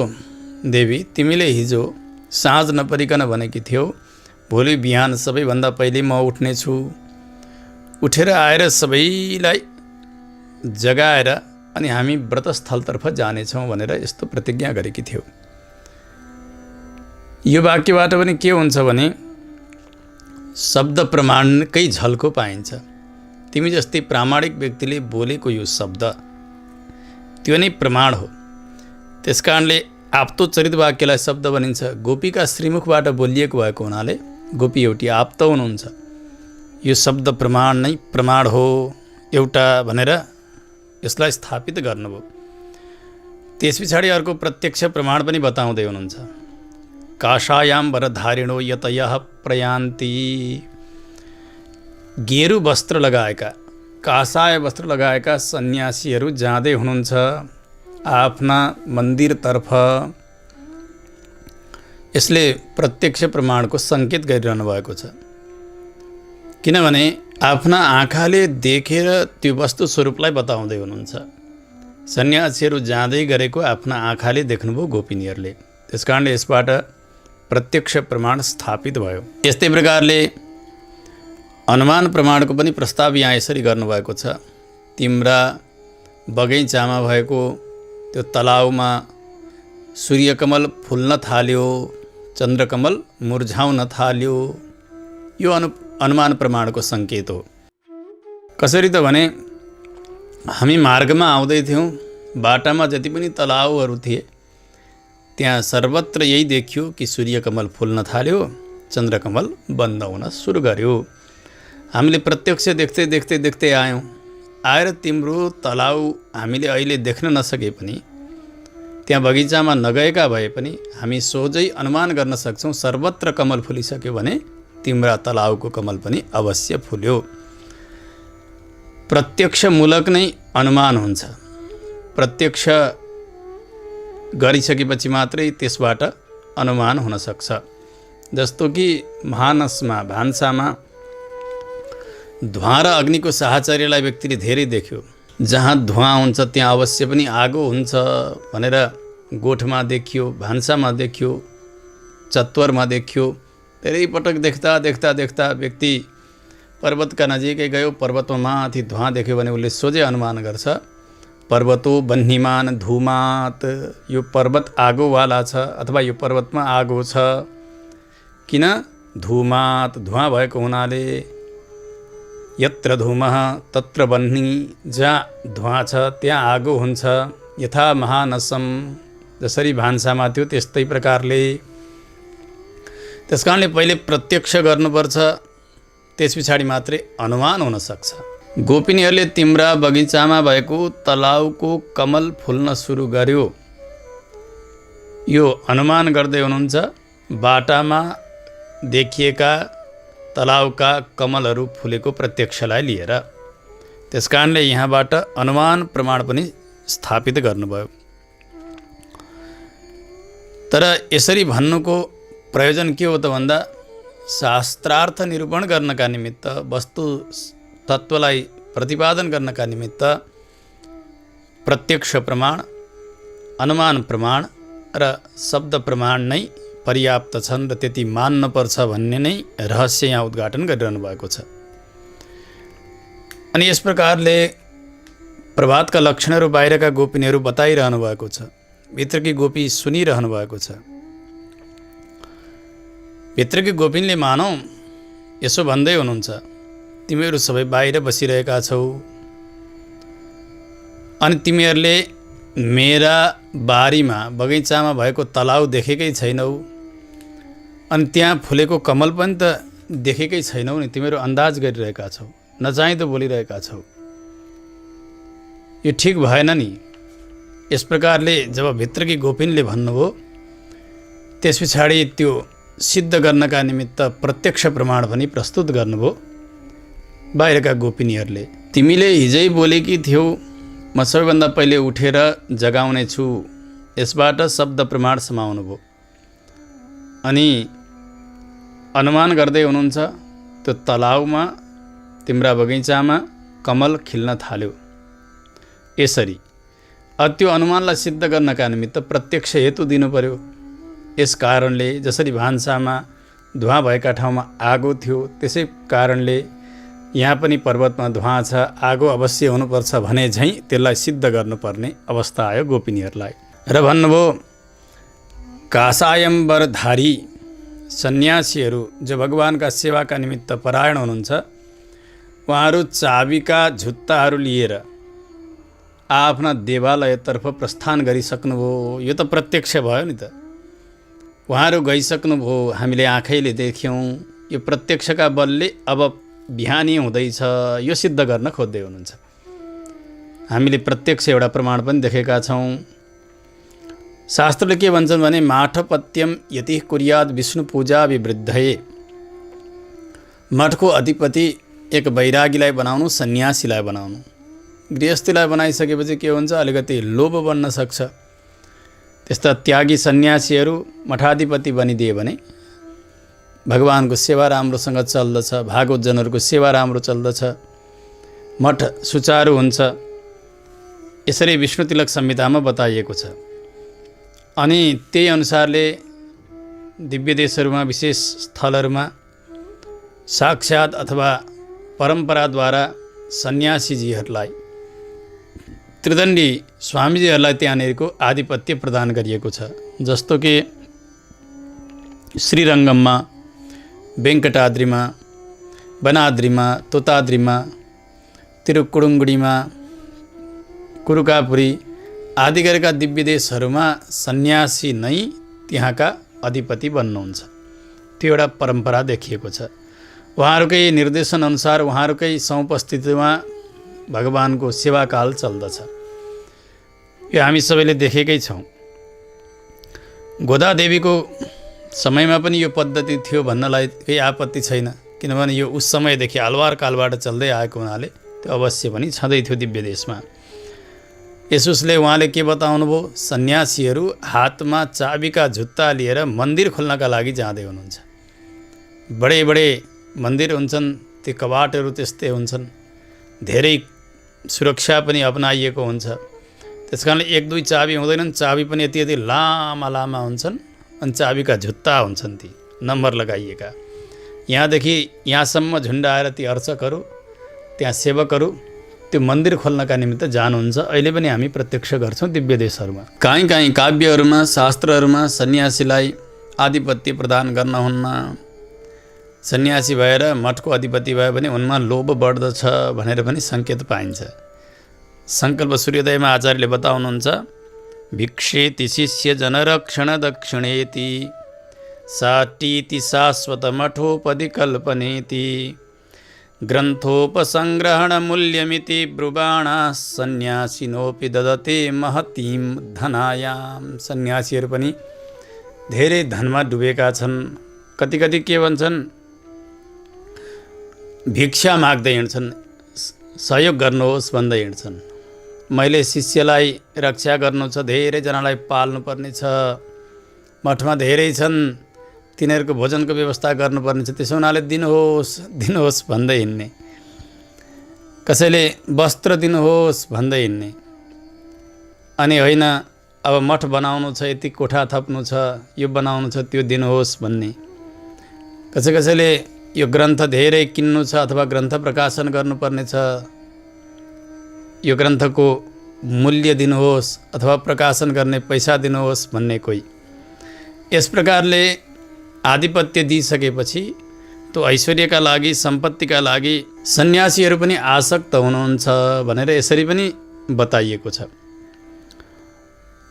देवी तिमीले हिजो साँझ नपरिकन भनेकी थियौ भोलि बिहान सबैभन्दा पहिले म उठ्नेछु, उठेर आएर सबैलाई जगाएर अनि हामी व्रतस्थलतर्फ जानेछौँ भनेर यस्तो प्रतिज्ञा गरेकी थियौ। यो वाक्यबाट पनि के हुन्छ भने शब्द प्रमाणकै झल्को पाइन्छ। तिमी जस्तै प्रामाणिक व्यक्तिले बोलेको यो शब्द त्यो नै प्रमाण हो। त्यसकारणले आप्तोच्चरित वाक्यलाई शब्द भनिन्छ। गोपीका श्रीमुखबाट बोलिएको भएको हुनाले गोपी एउटी आप्त हुनुहुन्छ। यो शब्द प्रमाण नै प्रमाण हो एउटा भनेर यसलाई स्थापित गर्नुभयो। त्यस पछाडि अर्को प्रत्यक्ष प्रमाण पनि बताउँदै हुनुहुन्छ। काषायाम वरधारिणो यतयः प्रयान्ति, गेरु वस्त्र लगाएका, काषाय वस्त्र लगाएका सन्यासीहरू जाँदै हुनुहुन्छ आफ्ना मन्दिरतर्फ। यसले प्रत्यक्ष प्रमाणको सङ्केत गरिरहनु भएको छ। किनभने आफ्ना आँखाले देखेर त्यो वस्तु स्वरूपलाई बताउँदै हुनुहुन्छ। सन्यासीहरू जाँदै गरेको आफ्ना आँखाले देख्नुभयो गोपिनीहरूले। त्यसकारणले यसबाट प्रत्यक्ष प्रमाण स्थापित भयो। यस्तै प्रकारले अनुमान प्रमाणको पनि प्रस्ताव यहाँ यसरी गर्नुभएको छ। तिम्रा बगैँचामा भएको त्यो तलाउमा सूर्यकमल फुल्न थाल्यो, चन्द्रकमल मुर्झाउन थाल्यो, यो अनुमान प्रमाणको सङ्केत हो। कसरी त भने हामी मार्गमा आउँदै थियौँ, बाटामा जति पनि तलाउहरू थिए त्यहाँ सर्वत्र यही देखियो कि सूर्यकमल फुल्न थाल्यो, चन्द्रकमल बन्द हुन सुरु गर्यो। हामीले प्रत्यक्ष देख्दै देख्दै देख्दै आयौँ। आएर तिम्रो तलाउ हामीले अहिले देख्न नसके पनि, त्यहाँ बगैँचामा नगएका भए पनि हामी सोझै अनुमान गर्न सक्छौँ सर्वत्र कमल फुलिसक्यो भने तिम्रा तलाउको कमल पनि अवश्य फुल्यो। प्रत्यक्षमूलक नै अनुमान हुन्छ। प्रत्यक्ष गरिसकेपछि मात्रै त्यसबाट अनुमान हुन सक्छ। जस्तो कि भानसमा भान्सामा धुवाँ र अग्निको साहचर्यलाई व्यक्तिले धेरै देख्यो। जहाँ धुवाँ हुन्छ त्यहाँ अवश्य पनि आगो हुन्छ भनेर गोठमा देखियो, भान्सामा देखियो, चत्वरमा देखियो। धेरै पटक देख्दा देख्दा देख्दा व्यक्ति पर्वतका नजिकै गयो, पर्वतमा माथि धुवाँ देख्यो भने उसले सोझै अनुमान गर्छ पर्वतो बन्हीमान धुमात, यो पर्वत आगोवाला छ अथवा यो पर्वतमा आगो छ। किन? धुमात, धुवाँ भएको हुनाले। यत्र धूमः तत्र बह्नि, जहाँ धुवा छ त्यहाँ आगो हुन्छ। यथा महानसम, जसरी भान्सामा थियो त्यस्तै प्रकारले। त्यसकारणले पहिले प्रत्यक्ष गर्नुपर्छ, त्यस पछाडि मात्रै अनुमान हुन सक्छ। गोपिनीहरूले तिम्रा बगैँचामा भएको तलाउको कमल फुल्न सुरु गर्यो, यो अनुमान गर्दै हुनुहुन्छ बाटामा देखिएका तलाउका कमलहरू फुलेको प्रत्यक्षलाई लिएर। त्यसकारणले यहाँबाट अनुमान प्रमाण पनि स्थापित गर्नुभयो। तर यसरी भन्नुको प्रयोजन के हो त भन्दा शास्त्रार्थ निरूपण गर्नका निमित्त, वस्तु तत्त्वलाई प्रतिपादन गर्नका निमित्त प्रत्यक्ष प्रमाण, अनुमान प्रमाण र शब्द प्रमाण नै पर्याप्त छन् र त्यति मान्न पर्छ भन्ने नै रहस्य यहाँ उद्घाटन गरिरहनु भएको छ। अनि यस प्रकारले प्रभातका लक्षणहरू बाहिरका गोपिनीहरू बताइरहनु भएको छ, भित्रकी गोपी सुनिरहनु भएको छ। भित्रकी गोपिनले मानौ यसो भन्दै हुनुहुन्छ, तिमीहरू सबै बाहिर बसिरहेका छौ अनि तिमीहरूले मेरा बारीमा बगैँचामा भएको तलाउ देखेकै छैनौ, अनि त्यहाँ फुलेको कमल पनि त देखेकै छैनौ नि, तिमीहरू अन्दाज गरिरहेका छौ, नचाहिँदो बोलिरहेका छौ, यो ठिक भएन नि। यस प्रकारले जब भित्रकी गोपिनले भन्नुभयो, त्यस पछाडि त्यो सिद्ध गर्नका निमित्त प्रत्यक्ष प्रमाण पनि प्रस्तुत गर्नुभयो बाहिरका गोपिनीहरूले। तिमीले हिजै बोलेकी थियौ म सबैभन्दा पहिले उठेर जगाउने छु, यसबाट शब्द प्रमाण समाउनु भयो। अनि अनुमान गर्दै हुनुहुन्छ त्यो तलाउमा तिम्रा बगैँचामा कमल खिल्न थाल्यो। यसरी त्यो अनुमानलाई सिद्ध गर्नका निमित्त प्रत्यक्ष हेतु दिनु पर्यो। यस कारणले जसरी भान्सामा धुवा भएका ठाउँमा आगो थियो, त्यसै कारणले यहाँ पनि पर्वतमा धुवा छ, आगो अवश्य हुनुपर्छ भने झैँ त्यसलाई सिद्ध गर्नुपर्ने अवस्था आयो गोपिनीहरूलाई। र भन्नुभयो कासायम्बरधारी सन्यासीहरू जो भगवानका सेवाका निमित्त परायण हुनुहुन्छ, उहाँहरू चाबीका झुत्ताहरू लिएर आफ्ना देवालयतर्फ प्रस्थान गरिसक्नुभयो। यो त प्रत्यक्ष भयो नि त, उहाँहरू गइसक्नुभयो, हामीले आँखैले देख्यौँ। यो प्रत्यक्षका बलले अब बिहानी हुँदैछ यो सिद्ध गर्न खोज्दै हुनुहुन्छ। हामीले प्रत्यक्ष एउटा प्रमाण पनि देखेका छौँ। शास्त्रले के भन्छन् भने माठपत्यम यति कुर्याद विष्णु पूजा विवृद्धये, मठको अधिपति एक वैरागीलाई बनाउनु, सन्यासीलाई बनाउनु। गृहस्थीलाई बनाइसकेपछि के हुन्छ, अलिकति लोभ बन्न सक्छ। त्यस्ता त्यागी सन्यासीहरू मठाधिपति बनिदिए भने भगवानको सेवा राम्रोसँग चल्दछ, भागवतजनहरूको सेवा राम्रो चल्दछ, मठ सुचारू हुन्छ। यसरी विष्णु तिलक संहितामा बताइएको छ। अनि त्यही अनुसारले दिव्य देशहरूमा, विशेष स्थलहरूमा साक्षात अथवा परम्पराद्वारा सन्यासीजीहरूलाई, त्रिदण्डी स्वामीजीहरूलाई त्यहाँनिरको आधिपत्य प्रदान गरिएको छ। जस्तो कि श्रीरङ्गममा, वेङ्कटाद्रीमा, वनाद्रीमा, तोताद्रीमा, तिरुकुडुङ्गुडीमा, कुरुकापुरी आदि गरेका दिव्य देशहरूमा सन्यासी नै त्यहाँका अधिपति बन्नुहुन्छ। त्यो एउटा परम्परा देखिएको छ। उहाँहरूकै निर्देशनअनुसार, उहाँहरूकै समुपस्थितिमा भगवानको सेवाकाल चल्दछ। यो हामी सबैले देखेकै छौँ। गोदादेवीको समयमा पनि यो पद्धति थियो भन्नलाई केही आपत्ति छैन, किनभने यो उस समयदेखि अलवार कालबाट चल्दै आएको हुनाले त्यो अवश्य पनि छँदै थियो दिव्य देशमा। यसुसले उहाँले के बताउनु भयो, सन्यासीहरू हातमा चाबीका झुत्ता लिएर मन्दिर खोल्नका लागि जाँदै हुनुहुन्छ। बडे बडे मन्दिर हुन्छन्, ती कवाटहरू त्यस्तै हुन्छन्, धेरै सुरक्षा पनि अपनाइएको हुन्छ। त्यसकारणले एक दुई चाबी हुँदैनन्, चाबी पनि यति यति लामा लामा हुन्छन्, अनि चाबीका झुत्ता हुन्छन्, ती नम्बर लगाइएका। यहाँदेखि यहाँसम्म झुन्डाएर ती अर्चकहरू, त्यहाँ सेवकहरू त्यो मन्दिर खोल्नका निमित्त जानुहुन्छ। अहिले पनि हामी प्रत्यक्ष गर्छौँ दिव्य देशहरूमा। काहीँ काहीँ काव्यहरूमा, शास्त्रहरूमा सन्यासीलाई आधिपत्य प्रदान गर्न हुन्न, सन्यासी भएर मठको अधिपति भयो भने उनमा लोभ बढ्दछ भनेर पनि सङ्केत पाइन्छ। सङ्कल्प सूर्योदयमा आचार्यले बताउनुहुन्छ, भिक्षेति शिष्य जनरक्षण दक्षिणेति साटीति शाश्वत मठोपधिकल्पनेति ग्रन्थोपसंग्रहण मूल्यमिति ब्रुवाणा सन्यासिनोपि ददते महतीं धनायाम। सन्यासीहरू पनि धेरै धनमा डुबेका छन्। कति कति के भन्छन्, भिक्षा माग्दै हिँड्छन्, सहयोग गर्नुहोस् भन्दै हिँड्छन्। मैले शिष्यलाई रक्षा गर्नु छ, धेरैजनालाई पाल्नुपर्ने छ, मठमा धेरै छन्, तिनीहरूको भोजनको व्यवस्था गर्नुपर्ने छ, त्यसो हुनाले दिनुहोस् दिनुहोस् भन्दै हिँड्ने। कसैले वस्त्र दिनुहोस् भन्दै हिँड्ने। अनि होइन अब मठ बनाउनु छ, यति कोठा थप्नु छ, यो बनाउनु छ, त्यो दिनुहोस् भन्ने। कसैले यो ग्रन्थ धेरै किन्नु छ अथवा ग्रन्थ प्रकाशन गर्नुपर्ने छ, यो ग्रन्थको मूल्य दिनुहोस् अथवा प्रकाशन गर्ने पैसा दिनुहोस् भन्ने कोही। यस प्रकारले आधिपत्य दिइसकेपछि त्यो ऐश्वर्यका लागि, सम्पत्तिका लागि सन्यासीहरू पनि आसक्त हुनुहुन्छ भनेर यसरी पनि बताइएको छ।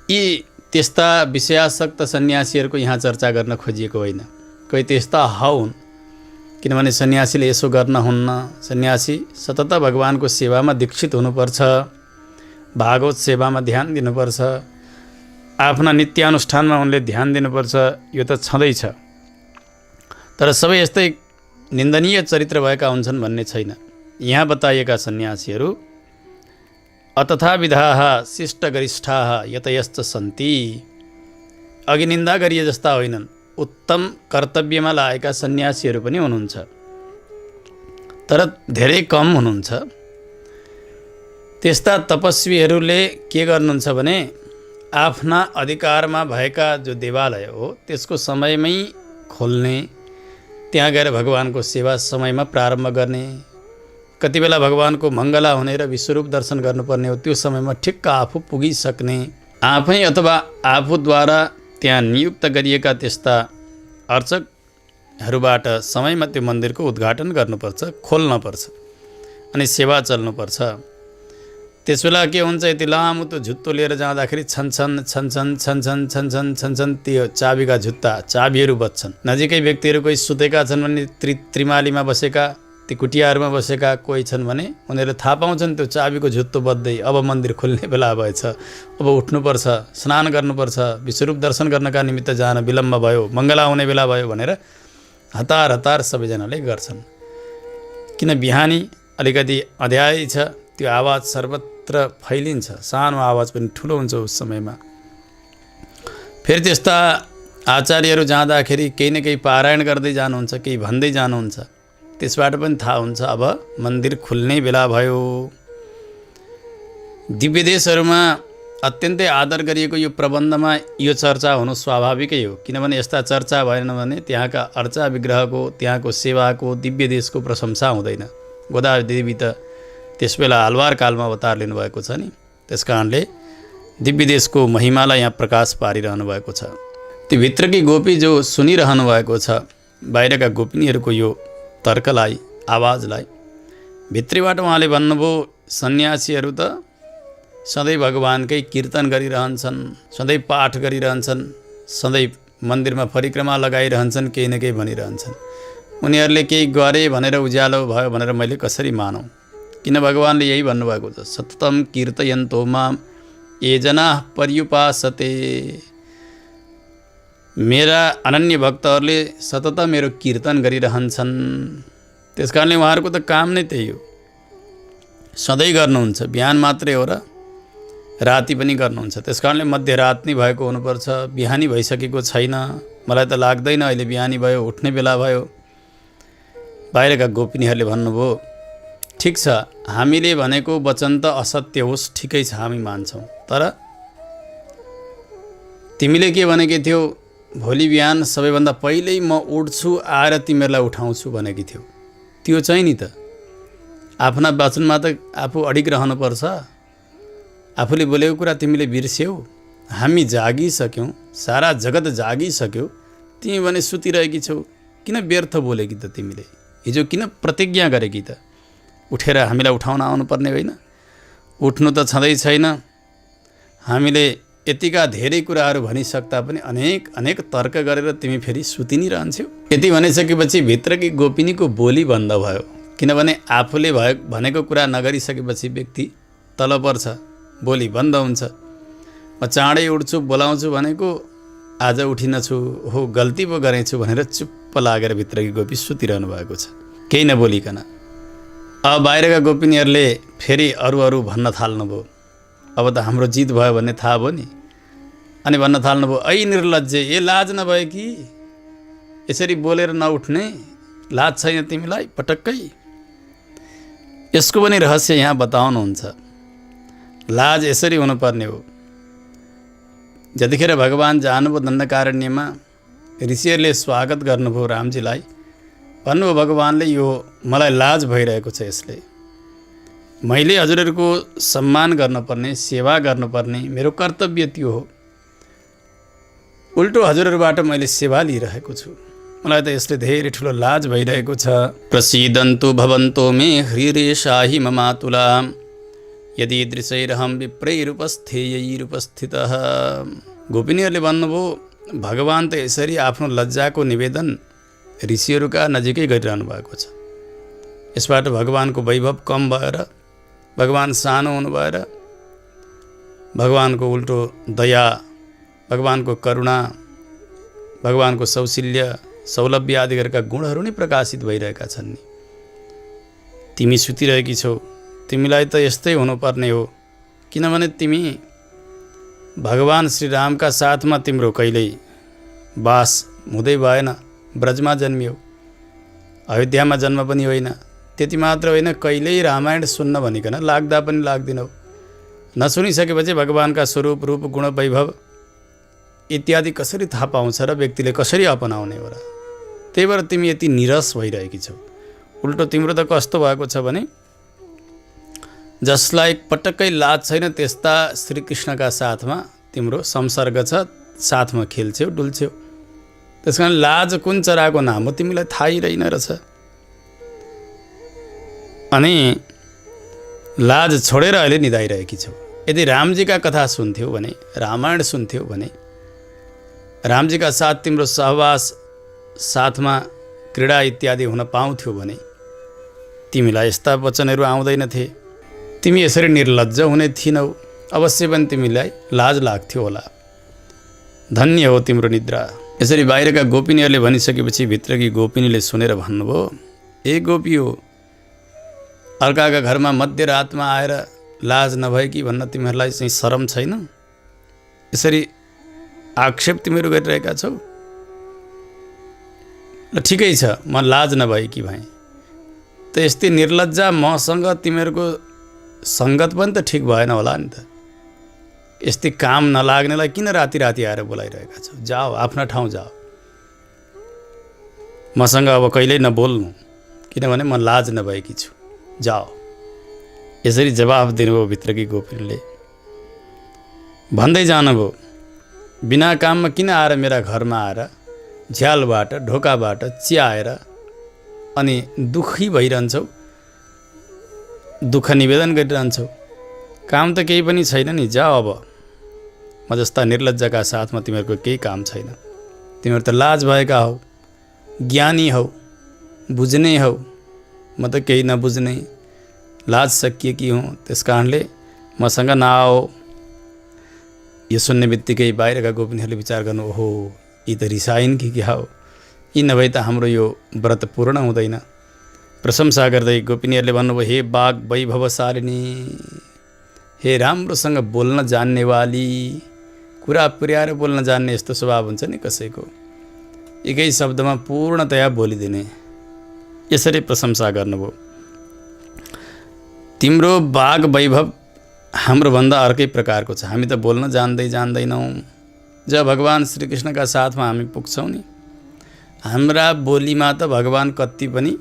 यी त्यस्ता विषयासक्त सन्यासीहरूको यहाँ चर्चा गर्न खोजिएको होइन। कोही त्यस्ता हुन्, किनभने सन्यासीले यसो गर्न हुन्न। सन्यासी सतत भगवानको सेवामा दीक्षित हुनुपर्छ, भागवत सेवामा ध्यान दिनुपर्छ, आफ्ना नित्यानुष्ठानमा उनले ध्यान दिनुपर्छ। यो त छँदैछ, तर सबै यस्तै निन्दनीय चरित्र भएका हुन्छन् भन्ने छैन। यहाँ बताइएका सन्यासीहरू अतथा विधाः शिष्टगरिष्ठाः यतयश्च सन्ति, अघि निन्दा गरिए जस्ता होइनन्, उत्तम कर्तव्यमा लागेका सन्यासीहरू पनि हुनुहुन्छ, तर धेरै कम हुनुहुन्छ। त्यस्ता तपस्वीहरूले के गर्नुहुन्छ भने आफ्ना अधिकारमा भएका जो देवालय हो त्यसको समयमै खोल्ने, त्यहाँ गएर भगवानको सेवा समयमा प्रारम्भ गर्ने। कति बेला भगवानको मङ्गला हुने र विश्वरूप दर्शन गर्नुपर्ने हो, त्यो समयमा ठिक्क आफू पुगिसक्ने, आफै अथवा आफूद्वारा त्यहाँ नियुक्त गरिएका त्यस्ता अर्चकहरूबाट समयमा त्यो मन्दिरको उद्घाटन गर्नुपर्छ, खोल्नुपर्छ अनि सेवा चल्नुपर्छ। त्यसबेला के हुन्छ, यति लामो त्यो झुत्तो लिएर जाँदाखेरि छन्छन् छन्छन् छन्छन् छन्छन् छन्छन् त्यो चाबीका झुत्ता, चाबीहरू बज्छन्। नजिकै व्यक्तिहरू कोही सुतेका छन् भने त्रिमालीमा बसेका, ती कुटियाहरूमा बसेका कोही छन् भने उनीहरू थाहा पाउँछन् त्यो चाबीको झुत्तो बज्दै अब मन्दिर खुल्ने बेला भएछ, अब उठ्नुपर्छ, स्नान गर्नुपर्छ, विश्वरूप दर्शन गर्नका निमित्त जान विलम्ब भयो, मङ्गला हुने बेला भयो भनेर हतार हतार सबैजनाले गर्छन्। किन बिहानी अलिकति अँध्यारै छ, त्यो आवाज सर्वत्र फैलिन्छ, सानो आवाज पनि ठुलो हुन्छ उस समयमा। फेरि त्यस्ता आचार्यहरू जाँदाखेरि केही न केही पारायण गर्दै जानुहुन्छ, केही भन्दै जानुहुन्छ, त्यसबाट पनि थाहा हुन्छ अब मन्दिर खुल्ने बेला भयो। दिव्य देशहरूमा अत्यन्तै आदर गरिएको यो प्रबन्धमा यो चर्चा हुनु स्वाभाविकै हो, किनभने यस्ता चर्चा भएन भने त्यहाँका अर्चा विग्रहको, त्यहाँको सेवाको, दिव्य देशको प्रशंसा हुँदैन। गोदावरी देवी त त्यसबेला आलवार कालमा अवतार लिनुभएको छ नि, त्यस कारणले दिव्य देशको महिमालाई यहाँ प्रकाश पारिरहनु भएको छ। त्यो भित्रकी गोपी जो सुनिरहनु भएको छ, बाहिरका गोपिनीहरूको यो तर्कलाई, आवाजलाई, भित्रीबाट उहाँले भन्नुभयो सन्यासीहरू त सधैँ भगवानकै कीर्तन गरिरहन्छन्, सधैँ पाठ गरिरहन्छन्, सधैँ मन्दिरमा परिक्रमा लगाइरहन्छन्, केही न केही भनिरहन्छन्। उनीहरूले केही गरे भनेर उज्यालो भयो भनेर मैले कसरी मानौँ? किन भगवानले यही भन्नुभएको छ, सततम कीर्तयन्तो माम ये जनाः पर्युपासते। मेरा अनन्य भक्तहरूले सतत मेरो कीर्तन गरिरहन्छन्। त्यस कारणले उहाँहरूको त काम नै त्यही हो, सधैँ गर्नुहुन्छ, बिहान मात्रै हो र राति पनि गर्नुहुन्छ। त्यस कारणले मध्यरात नै भएको हुनुपर्छ, बिहानी भइसकेको छैन। मलाई त लाग्दैन अहिले बिहानी भयो, उठ्ने बेला भयो। बाहिरका गोपिनीहरूले भन्नुभयो, ठिक छ, हामीले भनेको वचन त असत्य होस्, ठिकै छ, हामी मान्छौँ, तर तिमीले के भनेकी थियौ, भोलि बिहान सबैभन्दा पहिल्यै म उठ्छु, आएर तिमीहरूलाई उठाउँछु भनेकी थियौ। त्यो चाहिँ नि त आफ्ना वचनमा त आफू अडिग रहनुपर्छ। आफूले बोलेको कुरा तिमीले बिर्स्यौ। हामी जागिसक्यौँ, सारा जगत जागिसक्यो, तिमी भने सुतिरहेकी छौ। किन व्यर्थ बोलेकी त तिमीले? हिजो किन प्रतिज्ञा गरेकी त? उठेर हामीलाई उठाउन आउनुपर्ने होइन? उठ्नु त छँदै छैन। हामीले यतिका धेरै कुराहरू भनिसक्दा पनि अनेक तर्क गरेर तिमी फेरि सुति नै रहन्छौ। यति भनिसकेपछि भित्रकी गोपिनीको बोली बन्द भयो। किनभने आफूले भनेको कुरा नगरिसकेपछि व्यक्ति तल पर्छ, बोली बन्द हुन्छ। म चाँडै उठ्छु बोलाउँछु भनेको आज उठिनछु, हो गल्ती पो गरेछु भनेर चुप्प लागेर भित्रकी गोपी सुतिरहनु भएको छ, केही नबोलिकन। अब बाहिरका गोपिनीहरूले फेरि अरू भन्न थाल्नुभयो। अब त हाम्रो जित भयो भन्ने थाहा भयो नि। अनि भन्न थाल्नुभयो, ऐ निर्लज्जे, ए लाज नभए कि यसरी बोलेर नउठ्ने? लाज छैन तिमीलाई पटक्कै? यसको पनि रहस्य यहाँ बताउनुहुन्छ। लाज यसरी हुनुपर्ने हो। जतिखेर भगवान जानुभयो दण्डकारण्यमा, ऋषिहरूले स्वागत गर्नुभयो रामजीलाई। भन्नुभयो भगवानले, यो मलाई लाज भइरहेको छ, यसले मैले हजुरहरूको सम्मान गर्नुपर्ने, सेवा गर्नुपर्ने मेरो कर्तव्य त्यो हो। उल्टो हजुरहरूबाट मैले सेवा लिइरहेको छु। मलाई त यसले धेरै ठुलो लाज भइरहेको छ। प्रसीदन्तु भवन्तो मे ह्रीरेशाहि ममातुला यदि दृशैरहं विप्रैरुपस्थेयैरुपस्थितः। गोपिनीहरूले भन्नुभयो, भगवान त यसरी आफ्नो लज्जाको निवेदन ऋषिहरूका नजिकै गरिरहनु भएको छ। यसबाट भगवानको वैभव कम भएर, भगवान सानो हुनु भएर, भगवानको उल्टो दया, भगवानको करुणा, भगवानको सौशील्य, सौलभ्य आदि गरेका गुणहरू नै प्रकाशित भइरहेका छन् नि। तिमी सुतिरहेकी छौ, तिमीलाई त यस्तै हुनुपर्ने हो। किनभने तिमी भगवान श्रीरामका साथमा तिम्रो कहिल्यै वास हुँदै भएन। ब्रजमा जन्मियौ, अयोध्यामा जन्म पनि होइन। त्यति मात्र होइन, कहिल्यै रामायण सुन्न भनिकन लाग्दा पनि लाग्दिनौ। नसुनिसकेपछि भगवानका स्वरूप, रूप, गुण, वैभव इत्यादि कसरी थाहा पाउँछ र व्यक्तिले कसरी अपनाउने हो र? त्यही भएर तिमी यति निरस भइरहेकी छौ। उल्टो तिम्रो त कस्तो भएको छ भने, जसलाई पटक्कै लाज छैन त्यस्ता श्रीकृष्णका साथमा तिम्रो संसर्ग छ, साथमा खेल्छौ, डुल्छौ। त्यस कारण लाज कुन चराको नाम हो तिमीलाई थाहै रहेन रहेछ। अनि लाज छोडेर अहिले निदाइरहेकी छौ। यदि रामजीका कथा सुन्थ्यौ भने, रामायण सुन्थ्यौ भने, रामजीका साथ तिम्रो सहवास, साथमा क्रीडा इत्यादि हुन पाउँथ्यो भने तिमीलाई यस्ता वचनहरू आउँदैनथे। तिमी यसरी निर्लज्ज हुने थिएनौ। अवश्य पनि तिमीलाई लाज लाग्थ्यो होला। धन्य हो तिम्रो निद्रा। यसरी बाहिरका गोपिनीहरूले भनिसकेपछि भित्रकी गोपिनीले सुनेर भन्नुभयो, ए गोपी हो, अर्काका घरमा मध्यरातमा आएर लाज नभए कि भन्न तिमीहरूलाई चाहिँ शरम छैन? यसरी आक्षेप तिमीहरू गरिरहेका छौ। ल ठिकै छ, म लाज नभए कि भएँ, त यस्तै निर्लज्जा मसँग तिमीहरूको सङ्गत पनि त ठिक भएन होला नि त। यस्तै काम नलाग्नेलाई किन राति आएर बोलाइरहेका छौ? जाओ, आफ्ना ठाउँ जाओ। मसँग अब कहिल्यै नबोल्नु, किनभने म लाज नभएकी छु। जाओ। यसरी जवाफ दिनुभयो भित्रकी गोपिनीले। भन्दै जानुभयो, बिना काममा किन आएर मेरा घरमा आएर झ्यालबाट, ढोकाबाट चियाएर अनि दुखी भइरहन्छौ, दुःख निवेदन गरिरहन्छौ। काम त केही पनि छैन नि, जाओ अब। म जस्ता निर्लज्जका साथमा तिमीहरूको केही काम छैन। तिमीहरू त लाज भएका हौ, ज्ञानी हौ, बुझ्ने हौ। म त केही नबुझ्ने, लाज सकिएकी हुँ। त्यस कारणले मसँग नआओ। यो सुन्ने बित्तिकै बाहिरका गोपिनीहरूले विचार गर्नु, ओहो यी त रिसाइन् कि क्या हो, यी नभए त हाम्रो यो व्रत पूर्ण हुँदैन। प्रशंसा गर्दै गोपिनीहरूले भन्नुभयो, हे बाघ वैभवशालिनी, हे राम्रोसँग बोल्न जान्नेवाली, कुरा पुर्याएर बोल्न जान्ने यस्तो स्वभाव हुन्छ नि कसैको, एकै शब्दमा पूर्णतया बोलिदिने। यसरी प्रशंसा गर्नुभयो। तिम्रो बाघ वैभव हाम्रोभन्दा अर्कै प्रकारको छ। हामी त बोल्न जान्दैनौँ। जब भगवान श्रीकृष्णका साथमा हामी पुग्छौँ नि, हाम्रा बोलीमा त भगवान कति पनि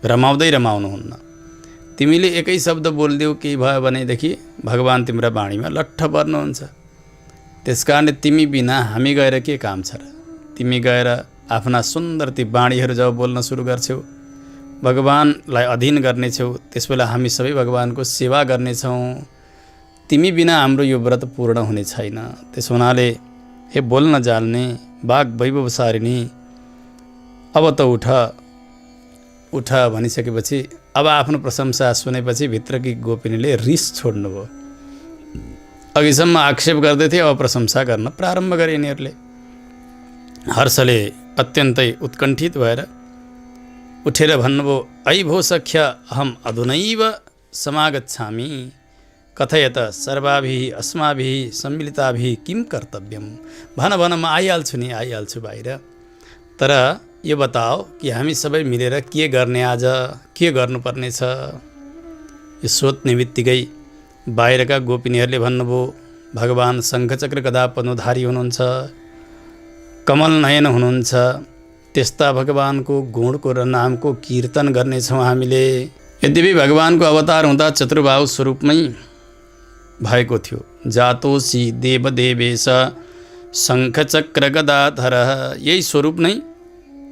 रमाउनुहुन्न। तिमीले एकै शब्द बोलिदेऊ, केही भयो भनेदेखि भगवान तिम्रा बाणीमा लट्ठ पर्नुहुन्छ। त्यस कारणले तिमी बिना हामी गएर के काम छ र? तिमी गएर आफ्ना सुन्दर ती बाणीहरू जब बोल्न सुरु गर्छौ, भगवानलाई अधीन गर्नेछौ, त्यसबेला हामी सबै भगवानको सेवा गर्नेछौँ। तिमी बिना हाम्रो यो व्रत पूर्ण हुने छैन। त्यसो हुनाले हे बोल्न जान्ने वाग वैभवसारिणी, अब त उठ उठ भनिसकेपछि अब आफ्नो प्रशंसा सुनेपछि भित्रकी गोपिनीले रिस छोड्नुभयो। अघिसम्म आक्षेप गर्दैथे, अब प्रशंसा गर्न प्रारम्भ गरे यिनीहरूले। हर्षले अत्यन्तै उत्कण्ठित भएर उठेर भन्नुभयो, ऐ भो सख्य अहम अधुनैव समागच्छामि, कथयत सर्वाभिः अस्माभिः सम्मिलिताभिः किं कर्तव्यम। भन भन, म आइहाल्छु नि, आइहाल्छु बाहिर। तर यो बताओ कि हामी सबै मिलेर के गर्ने, आज के गर्नुपर्ने छ। यो सोध्ने बित्तिकै बाहिरका गोपिनीहरूले भन्नुभयो, भगवान् शङ्खचक्र गदा पद्मधारी हुनुहुन्छ, कमल नयन हुनुहुन्छ, त्यस्ता भगवानको गुणको र नामको कीर्तन गर्नेछौँ हामीले। यद्यपि भगवानको अवतार हुँदा चतुर्बाहु स्वरूपमै भएको थियो। जातोसी देवदेवेश शङ्खचक्र गदाधर, यही स्वरूप नै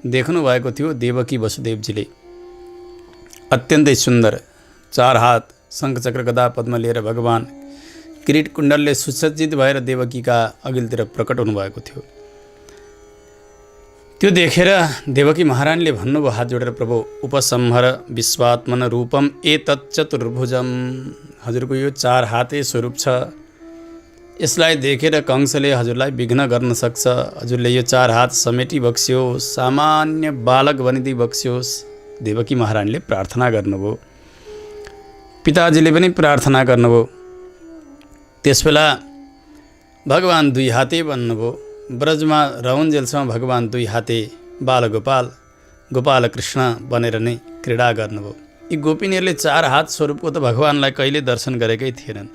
देख्नु भएको थियो देवकी वसुदेवजीले। अत्यन्तै सुन्दर 4 हात शङ्खचक्र गदा पद्म लिएर भगवान किरीट कुण्डलले सुसज्जित भएर देवकीका अघिल्तिर प्रकट हुनुभएको थियो। त्यो देखेर देवकी महारानीले भन्नुभयो हात जोडेर, प्रभु उपसंहर विश्वात्मन रूपम एतत् चतुर्भुजम। हजुरको यो 4 हाते स्वरूप छ, यसलाई देखेर कंसले हजुरलाई विघ्न गर्न सक्छ। हजुरले यो 4 हात समेटी बक्स्योस्, सामान्य बालक बनिदी बक्स्योस्। देवकी महारानीले प्रार्थना गर्नुभयो, पिताजीले पनि प्रार्थना गर्नुभयो। त्यसबेला भगवान् 2 हाते बन्नुभयो। ब्रजमा रहउन्जेलसम्म भगवान् 2 हाते बालगोपाल गोपाल कृष्ण बनेर नै क्रीडा गर्नुभयो। यी गोपिनीहरूले 4 हात स्वरूपको त भगवान्लाई कहिले दर्शन गरेकै थिएनन्।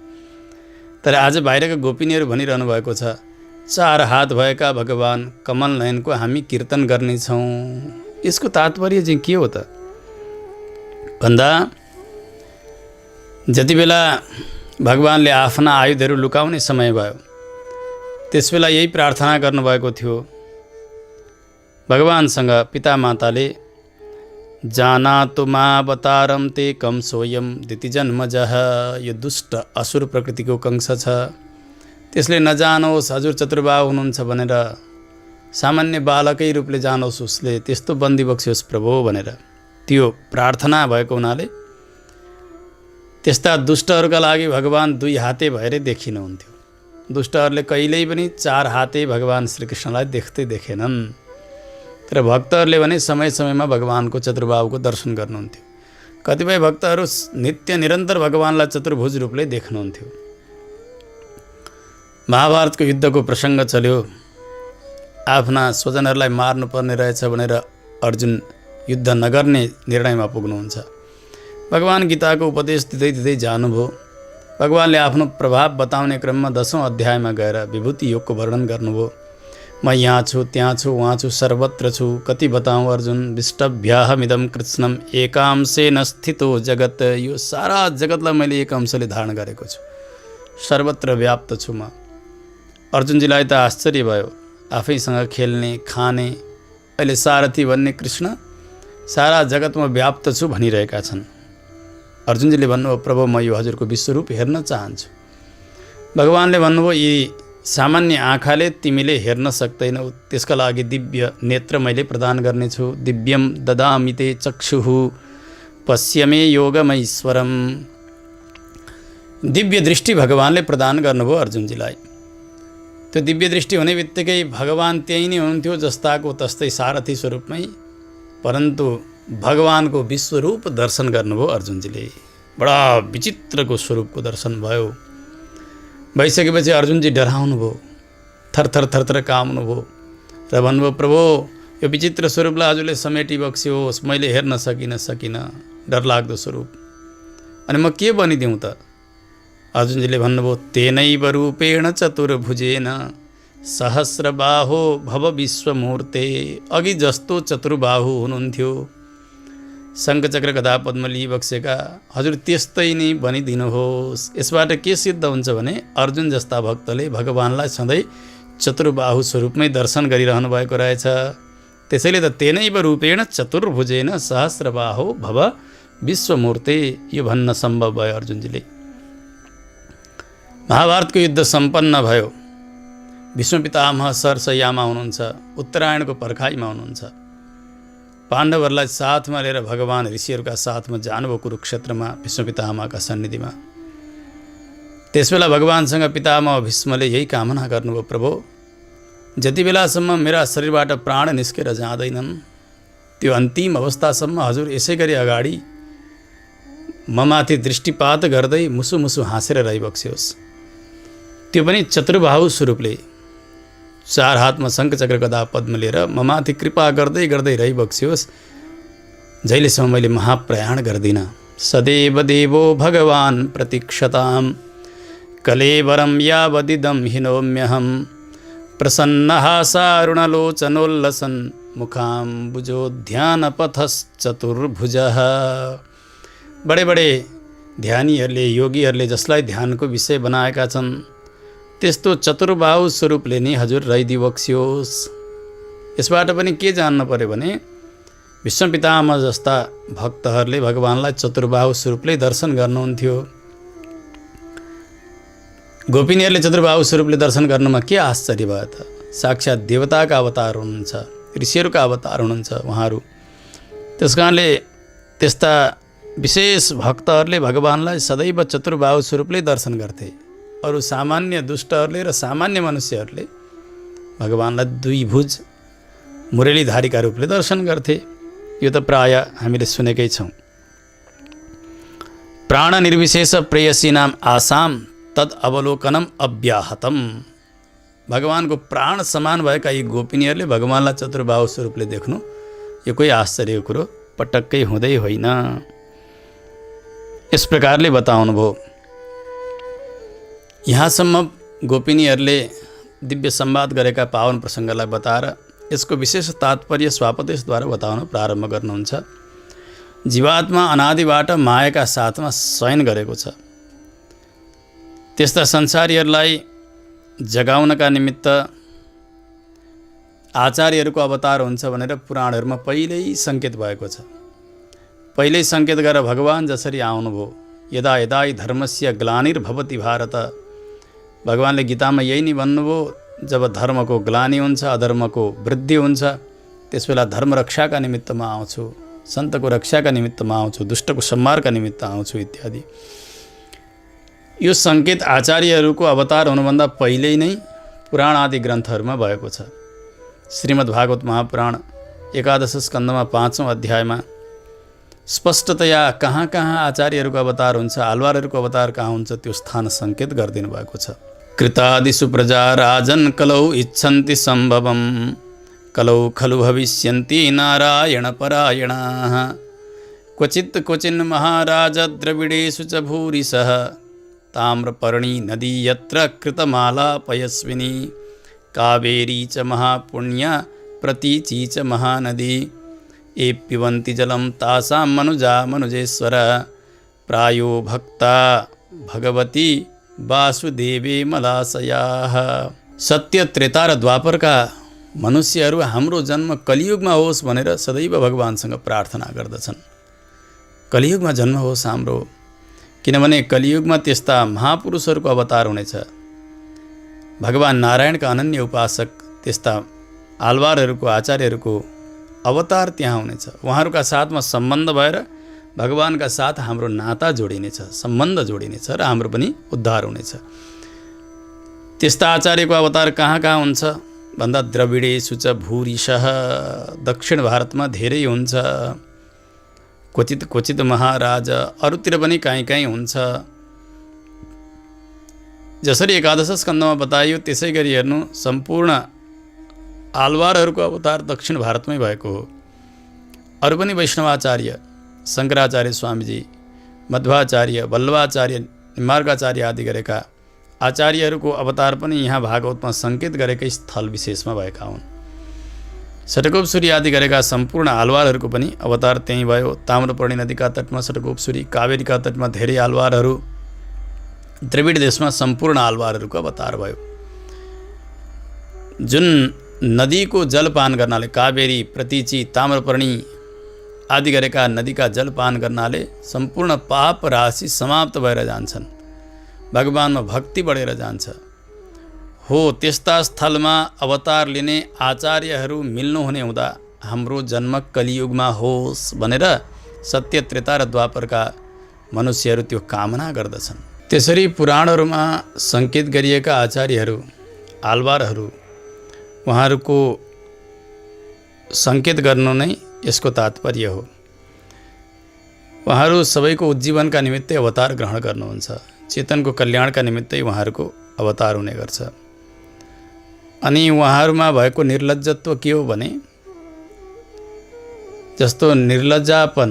तर आज बाहिरका गोपिनीहरू भनिरहनु भएको छ, 4 हात भएका भगवान् कमल नयनको हामी कीर्तन गर्नेछौँ। यसको तात्पर्य चाहिँ के हो त भन्दा, जति बेला भगवान्ले आफ्ना आयुधहरू लुकाउने समय भयो, त्यसबेला यही प्रार्थना गर्नुभएको थियो भगवानसँग। पिता माताले जानातु मावतारम ते कंसोयम दितिजन्मजः, यो दुष्ट असुर प्रकृतिको कंस छ, त्यसले नजानोस् हजुर चतुर्बाहु हुनुहुन्छ भनेर, सामान्य बालकै रूपले जानोस् उसले, त्यस्तो बन्दी बक्स्योस् प्रभु भनेर त्यो प्रार्थना भएको हुनाले त्यस्ता दुष्टहरूका लागि भगवान् 2 हाते भएरै देखिनुहुन्थ्यो। दुष्टहरूले कहिल्यै पनि 4 हाते भगवान् श्रीकृष्णलाई देख्दै देखेनन्। तर भक्तहरूले भने समय समयमा भगवानको चतुर्बाहुको दर्शन गर्नुहुन्थ्यो। कतिपय भक्तहरू नित्य निरन्तर भगवानलाई चतुर्भुज रूपले देख्नुहुन्थ्यो। महाभारतको युद्धको प्रसङ्ग चल्यो। आफ्ना स्वजनहरूलाई मार्नुपर्ने रहेछ भनेर अर्जुन युद्ध नगर्ने निर्णयमा पुग्नुहुन्छ। भगवान गीताको उपदेश दिँदै दिँदै जानुभयो। भगवानले आफ्नो प्रभाव बताउने क्रममा 10औं अध्यायमा गएर विभूति योगको वर्णन गर्नुभयो। म यहाँ छु, त्यहाँ छु, वहाँ छु, सर्वत्र छु, कति बताऊँ अर्जुन, विष्टभ्याहमिदं कृत्स्नम् एकांशेन स्थितो जगत। यो सारा जगतलाई मैले एक अंशले धारण गरेको छु, सर्वत्र व्याप्त छु म। अर्जुनजीलाई त आश्चर्य भयो, आफैसँग खेल्ने खाने अहिले सारथी भन्ने कृष्ण सारा जगतमा व्याप्त छु भनिरहेका छन्। अर्जुनजीले भन्नुभयो, प्रभु म यो हजुरको विश्वरूप हेर्न चाहन्छु। भगवानले भन्नुभयो, यी सामान्य आँखाले तिमीले हेर्न सक्दैनौ, त्यसका लागि दिव्य नेत्र मैले प्रदान गर्नेछु। दिव्यम ददामि ते चक्षुः पश्यमे योगमैश्वरम। दिव्य दृष्टि भगवानले प्रदान गर्नुभयो अर्जुनजीलाई। त्यो दिव्य दृष्टि हुने बित्तिकै भगवान त्यही नै हुनुहुन्थ्यो जस्ताको तस्तै सारथी स्वरूपमै, परन्तु भगवानको विश्वरूप दर्शन गर्नुभयो अर्जुनजीले। बडा विचित्रको स्वरूपको दर्शन भयो। भइसकेपछि अर्जुनजी डराउनु भयो, थरथर थरथर काम्नुभयो र भन्नुभयो, प्रभु यो विचित्र स्वरूपलाई हजुरले समेटी बक्स्योस्, मैले हेर्न सकिनँ, डरलाग्दो स्वरूप, अनि म के बनिदिउँ त। अर्जुनजीले भन्नुभयो, तेनैव रूपेण चतुर्भुजेन सहस्रबाहो भव विश्वमूर्ते। अघि जस्तो चतुर्बाहु हुनुहुन्थ्यो, शङ्खचक्र गदा पद्म लिइबक्सेका, हजुर त्यस्तै नै बनिदिनुहोस्। यसबाट के सिद्ध हुन्छ भने अर्जुन जस्ता भक्तले भगवानलाई सधैँ चतुर्बाहु स्वरूपमै दर्शन गरिरहनु भएको रहेछ। त्यसैले त तेनैव रूपेण चतुर्भुजेन सहस्रबाहो भव विश्वमूर्ते, यो भन्न सम्भव भयो अर्जुनजीले। महाभारतको युद्ध सम्पन्न भयो। भीष्म पितामह सरसैयामा हुनुहुन्छ, उत्तरायणको पर्खाइमा हुनुहुन्छ। पाण्डवहरूलाई साथमा लिएर भगवान ऋषिहरूका साथमा जानुभयो कुरुक्षेत्रमा भीष्म पितामहका सन्निधिमा। त्यसबेला भगवानसँग पितामह भीष्मले यही कामना गर्नुभयो, प्रभु जति बेलासम्म मेरा शरीरबाट प्राण निस्केर जाँदैनन् त्यो अन्तिम अवस्थासम्म हजुर यसै गरी अगाडि ममाथि दृष्टिपात गर्दै मुसु मुसु हाँसेर रहिबक्स्योस्। त्यो पनि चतुर्बाहु स्वरूपले, 4 हातमा शङ्ख चक्र गदा पद्म लिएर ममाथि कृपा गर्दै गर्दै रहिबक्स्योस्, जहिलेसम्म मैले महाप्रयाण गर्दिनँ। सदैव देवो भगवान् प्रतीक्षताम् कलेवरं यावदिदं हिनोम्यहं प्रसन्नहासारुणलोचनोल्लसन् मुखाम्बुजोध्यानपथश्चतुर्भुजः। बडे बडे ध्यानीहरूले, योगीहरूले जसलाई ध्यानको विषय बनाएका छन् त्यस्तो चतुर्बाहु स्वरूपले नै हजुर रहिदिबक्स्योस्। यसबाट पनि के जान्न पर्यो भने भीष्म पितामह जस्ता भक्तहरूले भगवानलाई चतुर्बाहु स्वरूपले दर्शन गर्नुहुन्थ्यो। गोपिनीहरूले चतुर्बाहु स्वरूपले दर्शन गर्नुमा के आश्चर्य भयो त? साक्षात् देवताका अवतार हुनुहुन्छ, ऋषिहरूका अवतार हुनुहुन्छ उहाँहरू। त्यस कारणले त्यस्ता विशेष भक्तहरूले भगवानलाई सदैव चतुर्बाहु स्वरूपले दर्शन गर्थे। अरू सामान्य दुष्टहरूले र सामान्य मनुष्यहरूले भगवानलाई द्विभुज मुरलीधारीका रूपले दर्शन गर्थे। यो त प्राय हामीले सुनेकै छौँ। प्राण निर्विशेष प्रेयसीनाम आसाम तद अवलोकनम अव्याहतम। भगवानको प्राण समान भएका यी गोपिनीहरूले भगवानलाई चतुर्बाहु स्वरूपले देख्नु यो कोही आश्चर्यको कुरो पटक्कै हुँदै होइन। यस प्रकारले बताउनु भयो। यहाँसम्म गोपिनीहरूले दिव्य संवाद गरेका पावन प्रसङ्गलाई बताएर यसको विशेष तात्पर्य स्वापदेशद्वारा बताउन प्रारम्भ गर्नुहुन्छ। जीवात्मा अनादिबाट मायाका साथमा शयन गरेको छ। त्यस्ता संसारीहरूलाई जगाउनका निमित्त आचार्यहरूको अवतार हुन्छ भनेर पुराणहरूमा पहिल्यै सङ्केत भएको छ। पहिल्यै सङ्केत गरेर भगवान जसरी आउनुभयो, यदा यदा धर्मस्य ग्लानिर्भवति भारत, भगवानले गीतामा यही नै भन्नुभयो, जब धर्मको ग्लानि हुन्छ, अधर्मको वृद्धि हुन्छ, त्यसबेला धर्म रक्षाका निमित्त म आउँछु, सन्तको रक्षाका निमित्त म आउँछु, दुष्टको संहारका निमित्त आउँछु इत्यादि। यो सङ्केत आचार्यहरूको अवतार हुनुभन्दा पहिल्यै नै पुराण आदि ग्रन्थहरूमा भएको छ। श्रीमद् भागवत महापुराण 11 स्कन्धमा 5औं अध्यायमा स्पष्टतया कहाँ कहाँ आचार्यहरूको अवतार हुन्छ, आलवारहरूको अवतार कहाँ हुन्छ त्यो स्थान सङ्केत गरिदिनु भएको छ। कृतादिषु प्रजा राजन् कलौ इच्छन्ति सम्भवम् कलौ खलु भविष्यन्ति नारायण परायणाः क्वचित् क्वचिन् महाराज द्रविडेषु च भूरिशः ताम्रपर्णी नदी यत्र कृतमाला पयस्विनी कावेरी च महापुण्या प्रतीची च महानदी ये पिबन्ति जलं तासां मनुजा मनुजेश्वर प्रायो भक्ता भगवती वासुदेवे मलाशयाः। सत्य त्रेता र द्वापरका मनुष्यहरू हाम्रो जन्म कलियुगमा होस् भनेर सदैव भगवानसँग प्रार्थना गर्दछन्। कलियुगमा जन्म होस् हाम्रो, किनभने कलियुगमा त्यस्ता महापुरुषहरूको अवतार हुनेछ। भगवान नारायणका अनन्य उपासक त्यस्ता आलवारहरूको, आचार्यहरूको अवतार त्यहाँ हुनेछ। उहाँहरूका साथमा सम्बन्ध भएर भगवानका साथ हाम्रो नाता जोडिनेछ, सम्बन्ध जोडिनेछ र हाम्रो पनि उद्धार हुनेछ। त्यस्ता आचार्यको अवतार कहाँ कहाँ हुन्छ भन्दा द्रविडेषु च भूरिशः, दक्षिण भारतमा धेरै हुन्छ। क्वचित क्वचित महाराज, अरूतिर पनि काहीँ काहीँ हुन्छ। जसरी 11 स्कन्धमा बताइयो त्यसै गरी हेर्नु, सम्पूर्ण आलवारहरूको अवतार दक्षिण भारतमै भएको हो। अरू पनि वैष्णवाचार्य, शङ्कराचार्य स्वामीजी, मध्वाचार्य, वल्लभाचार्य, निम्बार्काचार्य आदि गरेका आचार्यहरूको अवतार पनि यहाँ भागवतमा सङ्केत गरेकै स्थल विशेषमा भएका हुन्। षट्कोपसुरी आदि गरेका सम्पूर्ण आलवारहरूको पनि अवतार त्यहीँ भयो। ताम्रपर्णी नदीका तटमा षट्कोपसुरी, कावेरीका तटमा धेरै आलवारहरू, द्रविड देशमा सम्पूर्ण आलवारहरूको अवतार भयो। जुन नदीको जलपान गर्नाले, कावेरी, प्रतीची, ताम्रपर्णी आदि गरेका नदीका जलपान गर्नाले सम्पूर्ण पाप राशि समाप्त भएर जान्छन्, भगवानमा भक्ति बढेर जान्छ। हो त्यस्ता स्थलमा अवतार लिने आचार्यहरू मिल्नुहुने हुँदा हाम्रो जन्म कलियुगमा होस् भनेर सत्य, त्रेता र द्वापरका मनुष्यहरू त्यो कामना गर्दछन्। त्यसरी पुराणहरूमा सङ्केत गरिएका आचार्यहरू, आलवारहरू, उहाँहरूको सङ्केत गर्नु नै यसको तात्पर्य हो। उहाँहरू सबैको उज्जीवनका निमित्तै अवतार ग्रहण गर्नुहुन्छ, चेतनको कल्याणका निमित्तै उहाँहरूको अवतार हुने गर्छ। अनि उहाँहरूमा भएको निर्लज्जत्व के हो भने, जस्तो निर्लज्जापन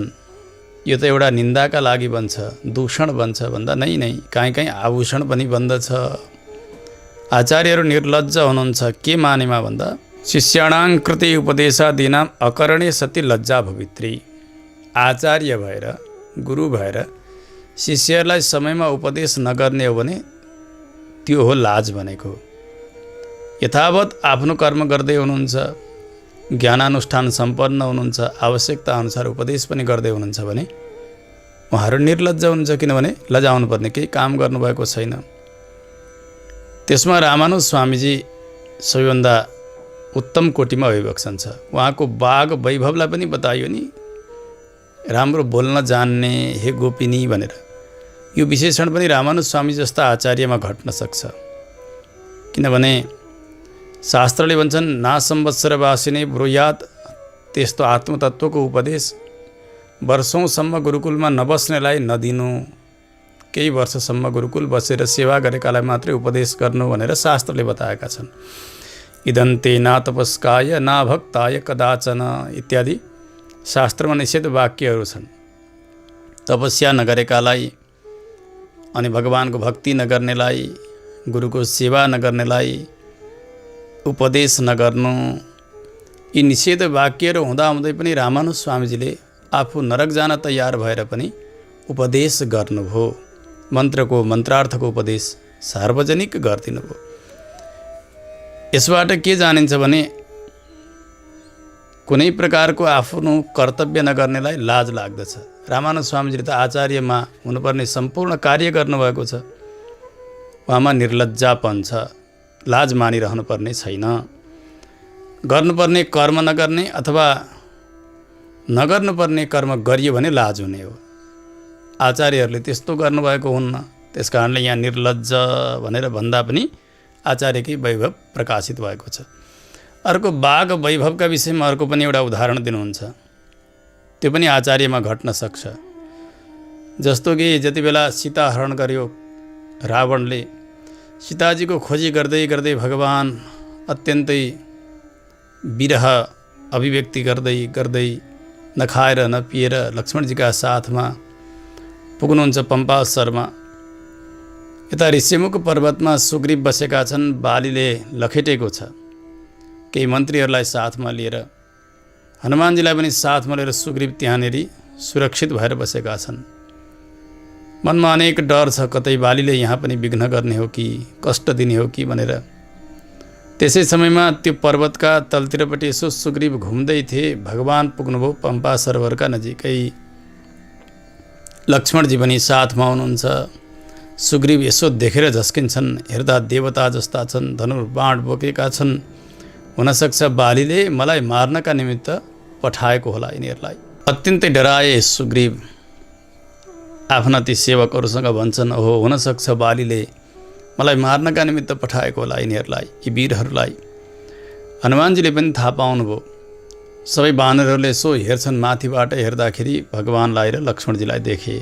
यो त एउटा निन्दाका लागि बन्छ, दूषण बन्छ भन्दा नै कहीँ कहीँ आभूषण पनि बन्दछ। आचार्यहरू निर्लज्ज हुनुहुन्छ के मानेमा भन्दा, शिष्याणां कृते उपदेशादीनां अकरणे सति लज्जा भवित्री। आचार्य भएर, गुरु भएर शिष्यहरूलाई समयमा उपदेश नगर्ने हो भने त्यो हो लाज भनेको। यथावत आफ्नो कर्म गर्दै हुनुहुन्छ, ज्ञानानुष्ठान सम्पन्न हुनुहुन्छ, आवश्यकता अनुसार उपदेश पनि गर्दै हुनुहुन्छ भने उहाँहरू निर्लज्ज हुनुहुन्छ, किनभने लजाउनु पर्ने केही काम गर्नुभएको छैन। त्यसमा रामानुज स्वामीजी सबैभन्दा उत्तम कोटिमा अभिभक्षण छ। उहाँको बाग वैभवलाई पनि बताइयो नि, राम्रो बोल्न जान्ने, हे गोपिनी भनेर। यो विशेषण पनि रामानुज स्वामी जस्ता आचार्यमा घट्न सक्छ, किनभने शास्त्रले भन्छन् ना संवत्सरवासिने ब्रूयात्, त्यस्तो आत्मतत्त्वको उपदेश वर्षौँसम्म गुरुकुलमा नबस्नेलाई नदिनु। केही वर्षसम्म गुरुकुल बसेर सेवा गरेकालाई मात्रै उपदेश गर्नु भनेर शास्त्रले बताएका छन्। इदन्ते ना तपस्काय ना भक्ताय कदाचन इत्यादि शास्त्रमा निषेध वाक्यहरू छन्। तपस्या नगरेकालाई अनि भगवानको भक्ति नगर्नेलाई, गुरुको सेवा नगर्नेलाई उपदेश नगर्नु, यी निषेध वाक्यहरू हुँदाहुँदै पनि रामानुज स्वामीजीले आफू नरक जान तयार भएर पनि उपदेश गर्नुभयो। मन्त्रको, मन्त्रार्थको उपदेश सार्वजनिक गरिदिनु भयो। यसबाट के जानिन्छ भने, कुनै प्रकारको आफ्नो कर्तव्य नगर्नेलाई लाज लाग्दछ। रामानुज स्वामीजीले त आचार्यमा हुनुपर्ने सम्पूर्ण कार्य गर्नुभएको छ। उहाँमा निर्लज्जापन छ, लाज मानिरहनु पर्ने छैन। गर्नुपर्ने कर्म नगर्ने अथवा नगर्नुपर्ने कर्म गरियो भने लाज हुने हो। आचार्यहरूले त्यस्तो गर्नुभएको हुन्न, त्यस कारणले यहाँ निर्लज्ज भनेर भन्दा पनि आचार्यकै वैभव प्रकाशित भएको छ। अर्को बाघ वैभवका विषयमा अर्को पनि एउटा उदाहरण दिनुहुन्छ, त्यो पनि आचार्यमा घट्न सक्छ। जस्तो कि जति बेला सीता हरण गर्यो रावणले, सीताजीको खोजी गर्दै गर्दै भगवान अत्यन्तै विरह अभिव्यक्ति गर्दै गर्दै नखाएर नपिएर लक्ष्मणजीका साथमा पुग्नुहुन्छ पम्पासरमा। यता ऋष्यमुख पर्वतमा सुग्रीव बसेका छन्, बालीले लखेटेको छ। केही मन्त्रीहरूलाई साथमा लिएर, हनुमानजीलाई पनि साथमा लिएर सुग्रीव त्यहाँनिर सुरक्षित भएर बसेका छन्। मनमा अनेक डर छ, कतै बालीले यहाँ पनि विघ्न गर्ने हो कि, कष्ट दिने हो कि भनेर। त्यसै समयमा त्यो पर्वतका तलतिरपट्टि यसो सुग्रीव घुम्दै थिए। भगवान पुग्नुभयो पम्पा सरोवरका नजिकै। लक्ष्मणजी पनि साथमा हुनुहुन्छ। सुग्रीव यसो देखेर झस्किन्छन्, हेर्दा देवता जस्ता छन्, धनुर्बाण बोकेका छन्। हुनसक्छ बालीले मलाई मार्नका निमित्त पठाएको होला यिनीहरूलाई। अत्यन्तै डराए सुग्रीव। आफ्ना ती सेवकहरूसँग भन्छन्, ओहो हुनसक्छ बालीले मलाई मार्नका निमित्त पठाएको होला यिनीहरूलाई, यी वीरहरूलाई। हनुमानजीले पनि थाहा पाउनुभयो। सबै वानरहरूले यसो हेर्छन्, माथिबाट हेर्दाखेरि भगवानलाई र लक्ष्मणजीलाई देखे।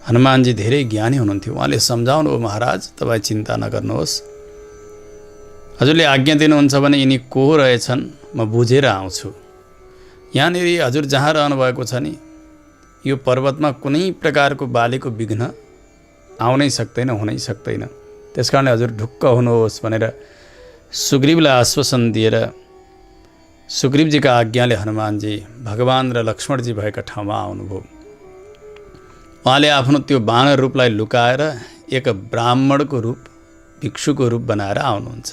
हनुमानजी धेरै ज्ञानी हुनुहुन्थ्यो। उहाँले सम्झाउनु, महाराज तपाईँ चिन्ता नगर्नुहोस्, हजुरले आज्ञा दिनुहुन्छ भने यिनी को रहेछन् म बुझेर आउँछु। यहाँनिर हजुर जहाँ रहनु भएको छ नि, यो पर्वतमा कुनै प्रकारको बालीको विघ्न आउनै सक्दैन, हुनै सक्दैन। त्यसकारणले हजुर ढुक्क हुनुहोस् भनेर सुग्रीवलाई आश्वासन दिएर सुग्रीवजीका आज्ञाले हनुमानजी भगवान र लक्ष्मणजी भएका ठाउँमा आउनुभयो। उहाँले आफ्नो त्यो वानर रूपलाई लुकाएर एक ब्राह्मणको रूप, भिक्षुको रूप बनाएर आउनुहुन्छ।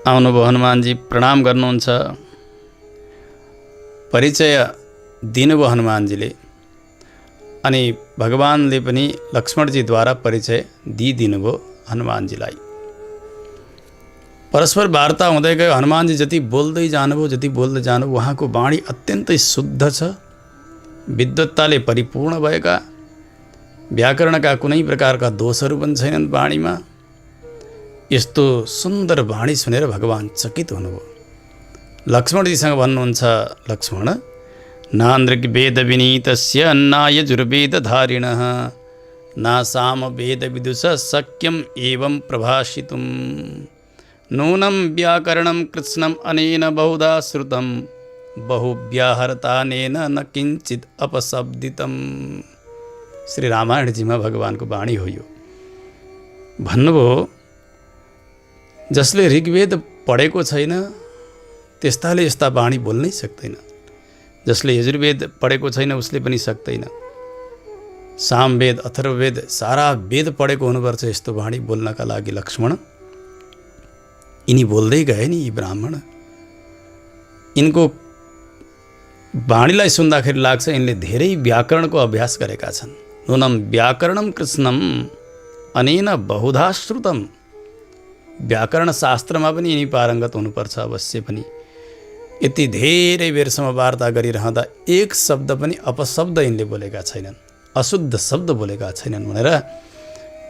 आउनुभयो हनुमानजी प्रणाम गर्नुहुन्छ। परिचय दिनुभयो हनुमानजीले अनि भगवानले पनि लक्ष्मणजीद्वारा परिचय दिइदिनुभयो हनुमानजीलाई। परस्पर वार्ता हुँदै गयो। हनुमानजी जति बोल्दै जानुभयो उहाँको वाणी अत्यन्तै शुद्ध छ, विद्वत्ताले परिपूर्ण भएका, व्याकरणका कुनै प्रकारका दोषहरू पनि छैनन् वाणीमा। यस्तो सुन्दर वाणी सुनेर भगवान चकित हुनुभयो। लक्ष्मणजीसँग भन्नुहुन्छ, लक्ष्मण नान्द्रिग्वेद विनीतस्य नायजुर्वेदधारिणः ना सामवेदविदुष शक्यम एवं प्रभाषितुं नूनं व्याकरणं कृत्स्नम् अनेन बहुधा श्रुतं बहुव्याहरतानेन न किञ्चित् अपशब्दितं। श्री रामायणजीमा भगवानको वाणी हो यो। भन्नुभयो, जसले ऋग्वेद पढेको छैन त्यस्ताले यस्ता वाणी बोल्नै सक्दैन। जसले यजुर्वेद पढेको छैन उसले पनि सक्दैन। सामवेद अथर्ववेद सारा वेद पढेको हुनुपर्छ यस्तो वाणी बोल्नका लागि। लक्ष्मण यिनी बोल्दै गए नि, यी ब्राह्मण। यिनको वाणीलाई सुन्दाखेरि लाग्छ यिनले धेरै व्याकरणको अभ्यास गरेका छन्। नूनं व्याकरणं कृत्स्नम् अनेन बहुधा श्रुतं। व्याकरण शास्त्रमा पनि यिनी पारङ्गत हुनुपर्छ अवश्य पनि। यति धेरै बेरसम्म वार्ता गरिरहँदा एक शब्द पनि अपशब्द यिनले बोलेका छैनन्, अशुद्ध शब्द बोलेका छैनन् भनेर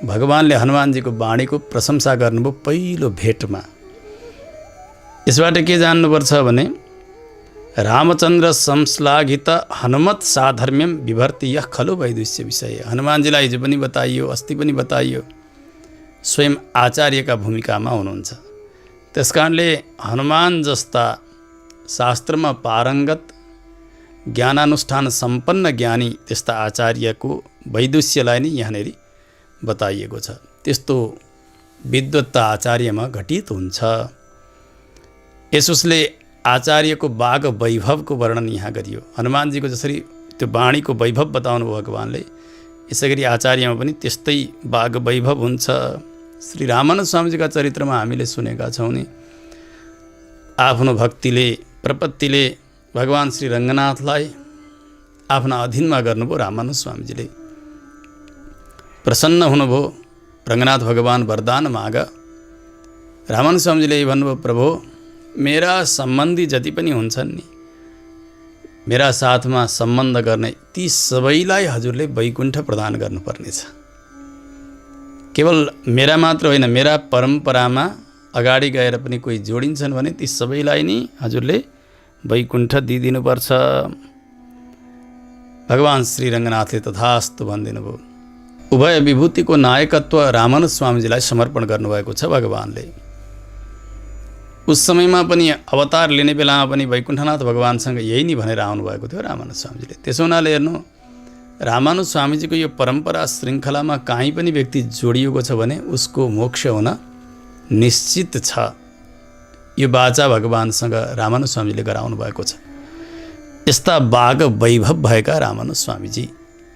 भगवानले हनुमानजीको वाणीको प्रशंसा गर्नुभयो पहिलो भेटमा। यसबाट के जान्नुपर्छ भने रामचन्द्र संश्लाघित हनुमत साधर्म्यम विभर्ति यह खलु वैदुष्य विषय। हनुमानजीलाई हिजो पनि बताइयो, अस्ति पनि बताइयो, स्वयं आचार्यका भूमिकामा हुनुहुन्छ। त्यसकारणले हनुमान जस्ता शास्त्रमा पारङ्गत ज्ञानानुष्ठान सम्पन्न ज्ञानी त्यस्ता आचार्यको वैदुष्यलाई नै यहाँनिर बताइएको छ। त्यस्तो विद्वत्ता आचार्यमा घटित हुन्छ। यसोस्ले आचार्यको वाग वैभवको वर्णन यहाँ गरियो। हनुमानजीको जसरी त्यो वाणीको वैभव बताउनु भगवानले, यसै गरी आचार्यमा पनि त्यस्तै वाग वैभव हुन्छ। श्री रामानन्द स्वामीजीका चरित्रमा हामीले सुनेका छौँ नि, आफ्नो भक्तिले प्रपत्तिले भगवान श्री रङ्गनाथलाई आफ्ना अधीनमा गर्नुभयो। रामानन्द स्वामीजीले प्रसन्न हुनुभयो। रङ्गनाथ भगवान वरदान माग। रामानन्द स्वामीजीले भन्नुभयो, प्रभु मेरा सम्बन्धी जति पनि हुन्छन् नि, मेरा साथमा सम्बन्ध गर्ने ती सबैलाई हजुरले वैकुण्ठ प्रदान गर्नुपर्नेछ। केवल मेरा मात्र होइन, मेरा परम्परामा अगाडि गएर पनि कोही जोडिन्छन् भने ती सबैलाई नै हजुरले वैकुण्ठ दिइदिनुपर्छ। भगवान श्री रङ्गनाथले तथास्तु भनिदिनु भयो। उभय विभूतिको नायकत्व रामानन्द स्वामीजीलाई समर्पण गर्नुभएको छ भगवानले। उस समयमा पनि अवतार लिने बेलामा पनि वैकुण्ठनाथ भगवानसँग यही नै भनेर आउनुभएको थियो रामानन्द स्वामीजीले। त्यसो हुनाले हेर्नु, रामानुज स्वामीजीको यो परम्परा श्रृङ्खलामा कहीँ पनि व्यक्ति जोडिएको छ भने उसको मोक्ष हुन निश्चित छ। यो बाचा भगवानसँग रामानुज स्वामीजीले गराउनु भएको छ। यस्ता वाग वैभव भएका रामानुज स्वामीजी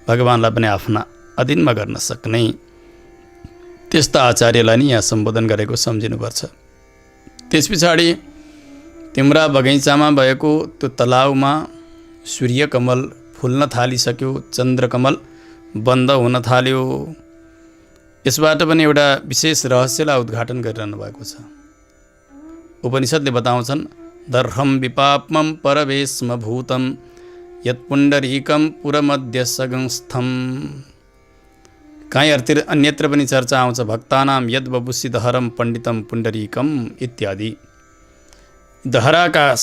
भगवानलाई पनि आफ्ना अधीनमा गर्न सक्ने त्यस्ता आचार्यलाई नै यहाँ सम्बोधन गरेको सम्झिनुपर्छ। त्यस पछाडि तिम्रा बगैँचामा भएको त्यो तलाउमा सूर्यकमल फुल्न थालिसक्यो, चन्द्रकमल बन्द हुन थाल्यो। यसबाट पनि एउटा विशेष रहस्यलाई उद्घाटन गरिरहनु भएको छ। उपनिषदले बताउँछन्, दर्हं विपाप्मं परवेश्म भूतं यत्पुण्डरीकं पुरमध्य सगंस्थं। कहीँ अन्यत्र पनि चर्चा आउँछ, भक्तानां यद बबुसी दहरम पण्डितम पुण्डरीकम इत्यादि। दहराकाश,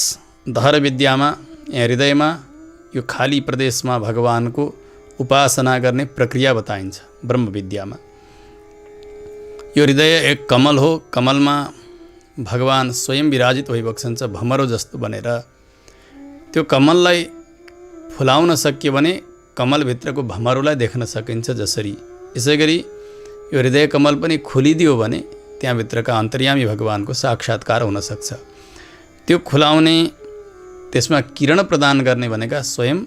दहर विद्यामा यहाँ हृदयमा यो खाली प्रदेशमा भगवानको उपासना गर्ने प्रक्रिया बताइन्छ ब्रह्म विद्यामा। यो हृदय एक कमल हो। कमलमा भगवान स्वयं विराजित भइबक्सन्छ भमरो जस्तो बनेर। त्यो कमललाई फुलाउन सकियो भने कमलभित्रको भमरोलाई देख्न सकिन्छ जसरी, यसै गरी यो हृदय कमल पनि खुलिदियो भने त्यहाँभित्रका अन्तर्यामी भगवानको साक्षात्कार हुनसक्छ। त्यो खुलाउने, त्यसमा किरण प्रदान गर्ने भनेका स्वयं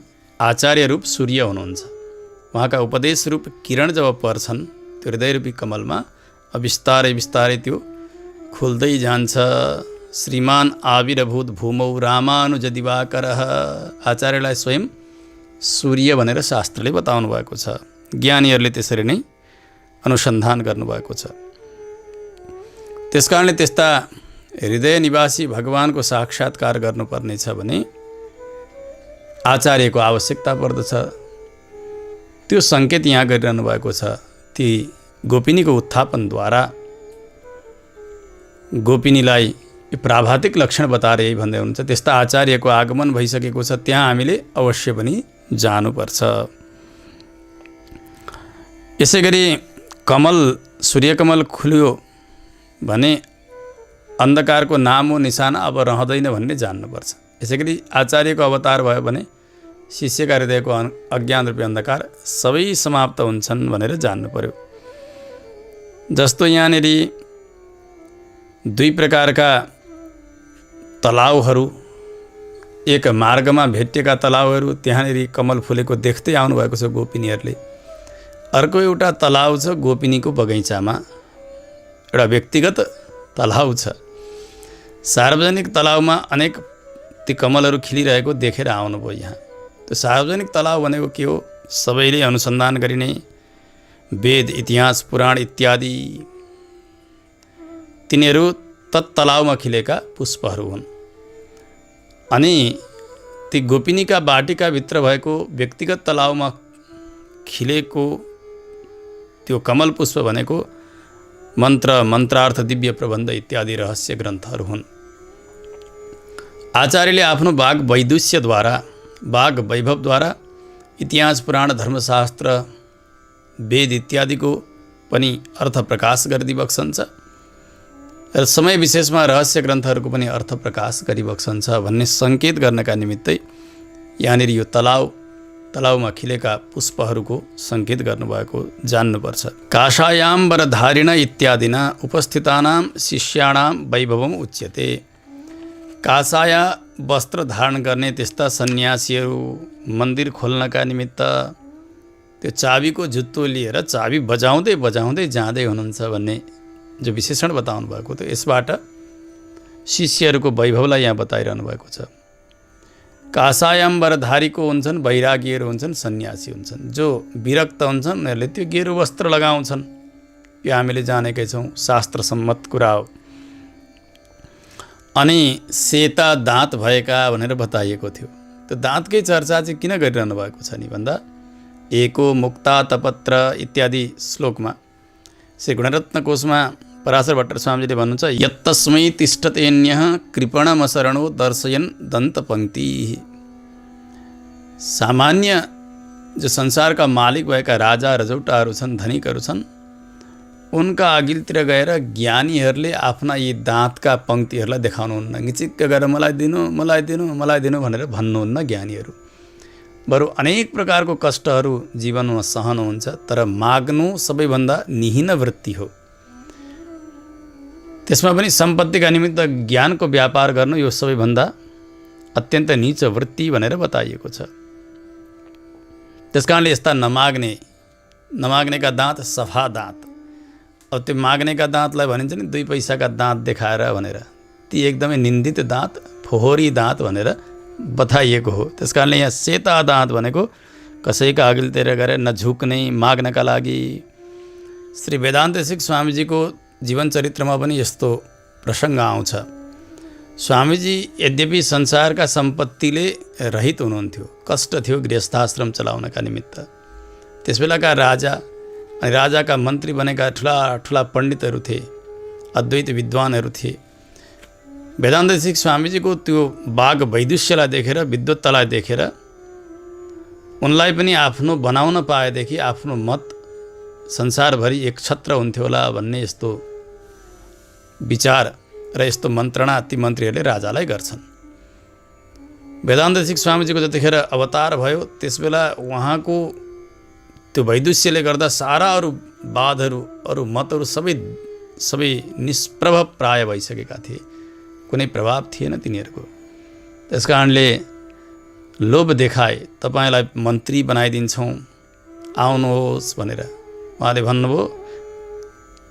आचार्य रूप सूर्य हुनुहुन्छ। उहाँका उपदेश रूप किरण जब पर्छन् त्यो हृदयरूपी कमलमा, बिस्तारै बिस्तारै त्यो खुल्दै जान्छ, श्रीमान आविर्भूत भूमौ रामानुज दिवाकरः। आचार्यलाई स्वयं सूर्य भनेर शास्त्रले बताउनु भएको छ। ज्ञानीहरूले त्यसरी नै अनुसन्धान गर्नुभएको छ। त्यसकारणले त्यस्ता हृदय निवासी भगवानको साक्षात्कार गर्नुपर्नेछ भने आचार्यको आवश्यकता पर्दछ। त्यो सङ्केत यहाँ गरिरहनु भएको छ। ती गोपिनीको उत्थापनद्वारा गोपिनीलाई प्राभातिक लक्षण बताएर यही भन्दै हुनुहुन्छ, त्यस्ता आचार्यको आगमन भइसकेको छ, त्यहाँ हामीले अवश्य पनि जानुपर्छ। यसै गरी कमल सूर्यकमल खुल्यो भने अन्धकारको नाम हो निशान अब रहँदैन भन्ने जान्नुपर्छ। यसै गरी आचार्यको अवतार भयो भने शिष्यका हृदयको अज्ञान रूपी अन्धकार सबै समाप्त हुन्छन् भनेर जान्नु पर्यो। जस्तो यहाँनिर दुई प्रकारका तलाउहरू, एक मार्गमा भेटिएका तलाउहरू, त्यहाँनिर कमल फुलेको देख्दै आउनुभएको छ गोपिनीहरूले। अर्को एउटा तलाउ छ गोपिनीको बगैँचामा, एउटा व्यक्तिगत तलाउ छ। सार्वजनिक तलाउमा अनेक ती कमलहरू खिलिरहेको देखेर आउनुभयो यहाँ। त्यो सार्वजनिक तलाउ भनेको के हो? सबैले अनुसन्धान गरिने वेद, इतिहास, पुराण इत्यादि तिनीहरू तत्तलाउमा खिलेका पुष्पहरू हुन्। अनि ती गोपिनीका बाटिकाभित्र भएको व्यक्तिगत तलाउमा खिलेको त्यो कमल पुष्प भनेको मन्त्र, मन्त्रार्थ, दिव्य प्रबन्ध इत्यादि रहस्य ग्रन्थहरू हुन्। आचार्यले आफ्नो वाग वैदुष्यद्वारा, वाग वैभवद्वारा इतिहास, पुराण, धर्मशास्त्र, वेद इत्यादिको पनि अर्थ प्रकाश गरिदिबक्सन्छ र समय विशेषमा रहस्य ग्रन्थहरूको पनि अर्थ प्रकाश गरिबक्सन्छ भन्ने सङ्केत गर्नका निमित्तै यहाँनिर यो तलाउमा खिलेका पुष्पहरूको सङ्केत गर्नुभएको जान्नुपर्छ। काषायाम्बरधारिण इत्यादिना उपस्थितानां शिष्याणां वैभवम् उच्यते। काषाय वस्त्र धारण गर्ने त्यस्ता सन्यासीहरू मन्दिर खोल्नका निमित्त त्यो चाबीको जुत्तो लिएर चाबी बजाउँदै बजाउँदै जाँदै हुनुहुन्छ भन्ने जो विशेषण बताउनु भएको थियो, यसबाट शिष्यहरूको वैभवलाई यहाँ बताइरहनु भएको छ। काषायाम्बरधारीको हुन्छन्, वैरागीहरू हुन्छन्, सन्यासी हुन्छन्। जो विरक्त हुन्छन् उनीहरूले त्यो गेरु वस्त्र लगाउँछन्। यो हामीले जानेकै छौँ, शास्त्रसम्मत कुरा हो। अनि सेता दाँत भएका भनेर बताइएको थियो। त्यो दाँतकै चर्चा चाहिँ किन गरिरहनु भएको छ नि भन्दा एको मुक्ता तपत्र इत्यादि श्लोकमा श्री गुणरत्न कोशमा पराशर भट्टर स्वामीजीले भन्नुहुन्छ, यत्तस्मै तिष्ठतेन्यः कृपणमशरणो दर्शयन् दन्तपङ्क्ति। सामान्य जो संसारका मालिक भएका राजा रजौटाहरू छन्, धनिकहरू छन्, उनका अघिल्तिर गएर ज्ञानीहरूले आफ्ना यी दाँतका पङ्क्तिहरूलाई देखाउनुहुन्न। गिचिक्क गरेर मलाई दिनु, मलाई दिनु, मलाई दिनु भनेर भन्नुहुन्न ज्ञानीहरू। बरु अनेक प्रकारको कष्टहरू जीवनमा सहनुहुन्छ, तर माग्नु सबैभन्दा निहीन वृत्ति हो। त्यसमा पनि सम्पत्तिका निमित्त ज्ञानको व्यापार गर्नु यो सबैभन्दा अत्यन्त नीच वृत्ति भनेर बताइएको छ। त्यसकारणले यस्ता नमाग्नेका दाँत सफा दाँत। अब त्यो माग्नेका दाँतलाई भनिन्छ नि 2 पैसाका दाँत देखाएर भनेर, ती एकदमै निन्दित दाँत, फोहोरी दाँत भनेर बताइएको हो। त्यसकारणले यहाँ सेता दाँत भनेको कसैका अघिल्तिर गएर नझुक्ने, माग्नका लागि। श्री वेदान्त सिंह स्वामीजीको जीवन चरित्रमा पनि यस्तो प्रसङ्ग आउँछ। स्वामीजी यद्यपि संसारका सम्पत्तिले रहित हुनुहुन्थ्यो, कष्ट थियो गृहस्थाश्रम चलाउनका निमित्त। त्यसबेलाका राजा अनि राजाका मन्त्री बनेका ठुला ठुला पण्डितहरू थिए, अद्वैत विद्वानहरू थिए। वेदान्त सिंह स्वामीजीको त्यो वाग वैदुष्यलाई देखेर, विद्वत्तालाई देखेर उनलाई पनि आफ्नो बनाउन पाएदेखि आफ्नो मत संसारभरि एक छत्र हुन्थ्यो होला भन्ने यस्तो विचार र यस्तो मन्त्रणा ती मन्त्रीहरूले राजालाई गर्छन्। वेदान्त सिंह स्वामीजीको जतिखेर अवतार भयो त्यसबेला उहाँको त्यो वैदुष्यले गर्दा सारा अरू वादहरू, अरू मतहरू सबै निष्प्रभाव प्राय भइसकेका थिए। कुनै प्रभाव थिएन तिनीहरूको। त्यसकारणले लोभ देखाए, तपाईँलाई मन्त्री बनाइदिन्छौँ, आउनुहोस् भनेर उहाँले भन्नुभयो।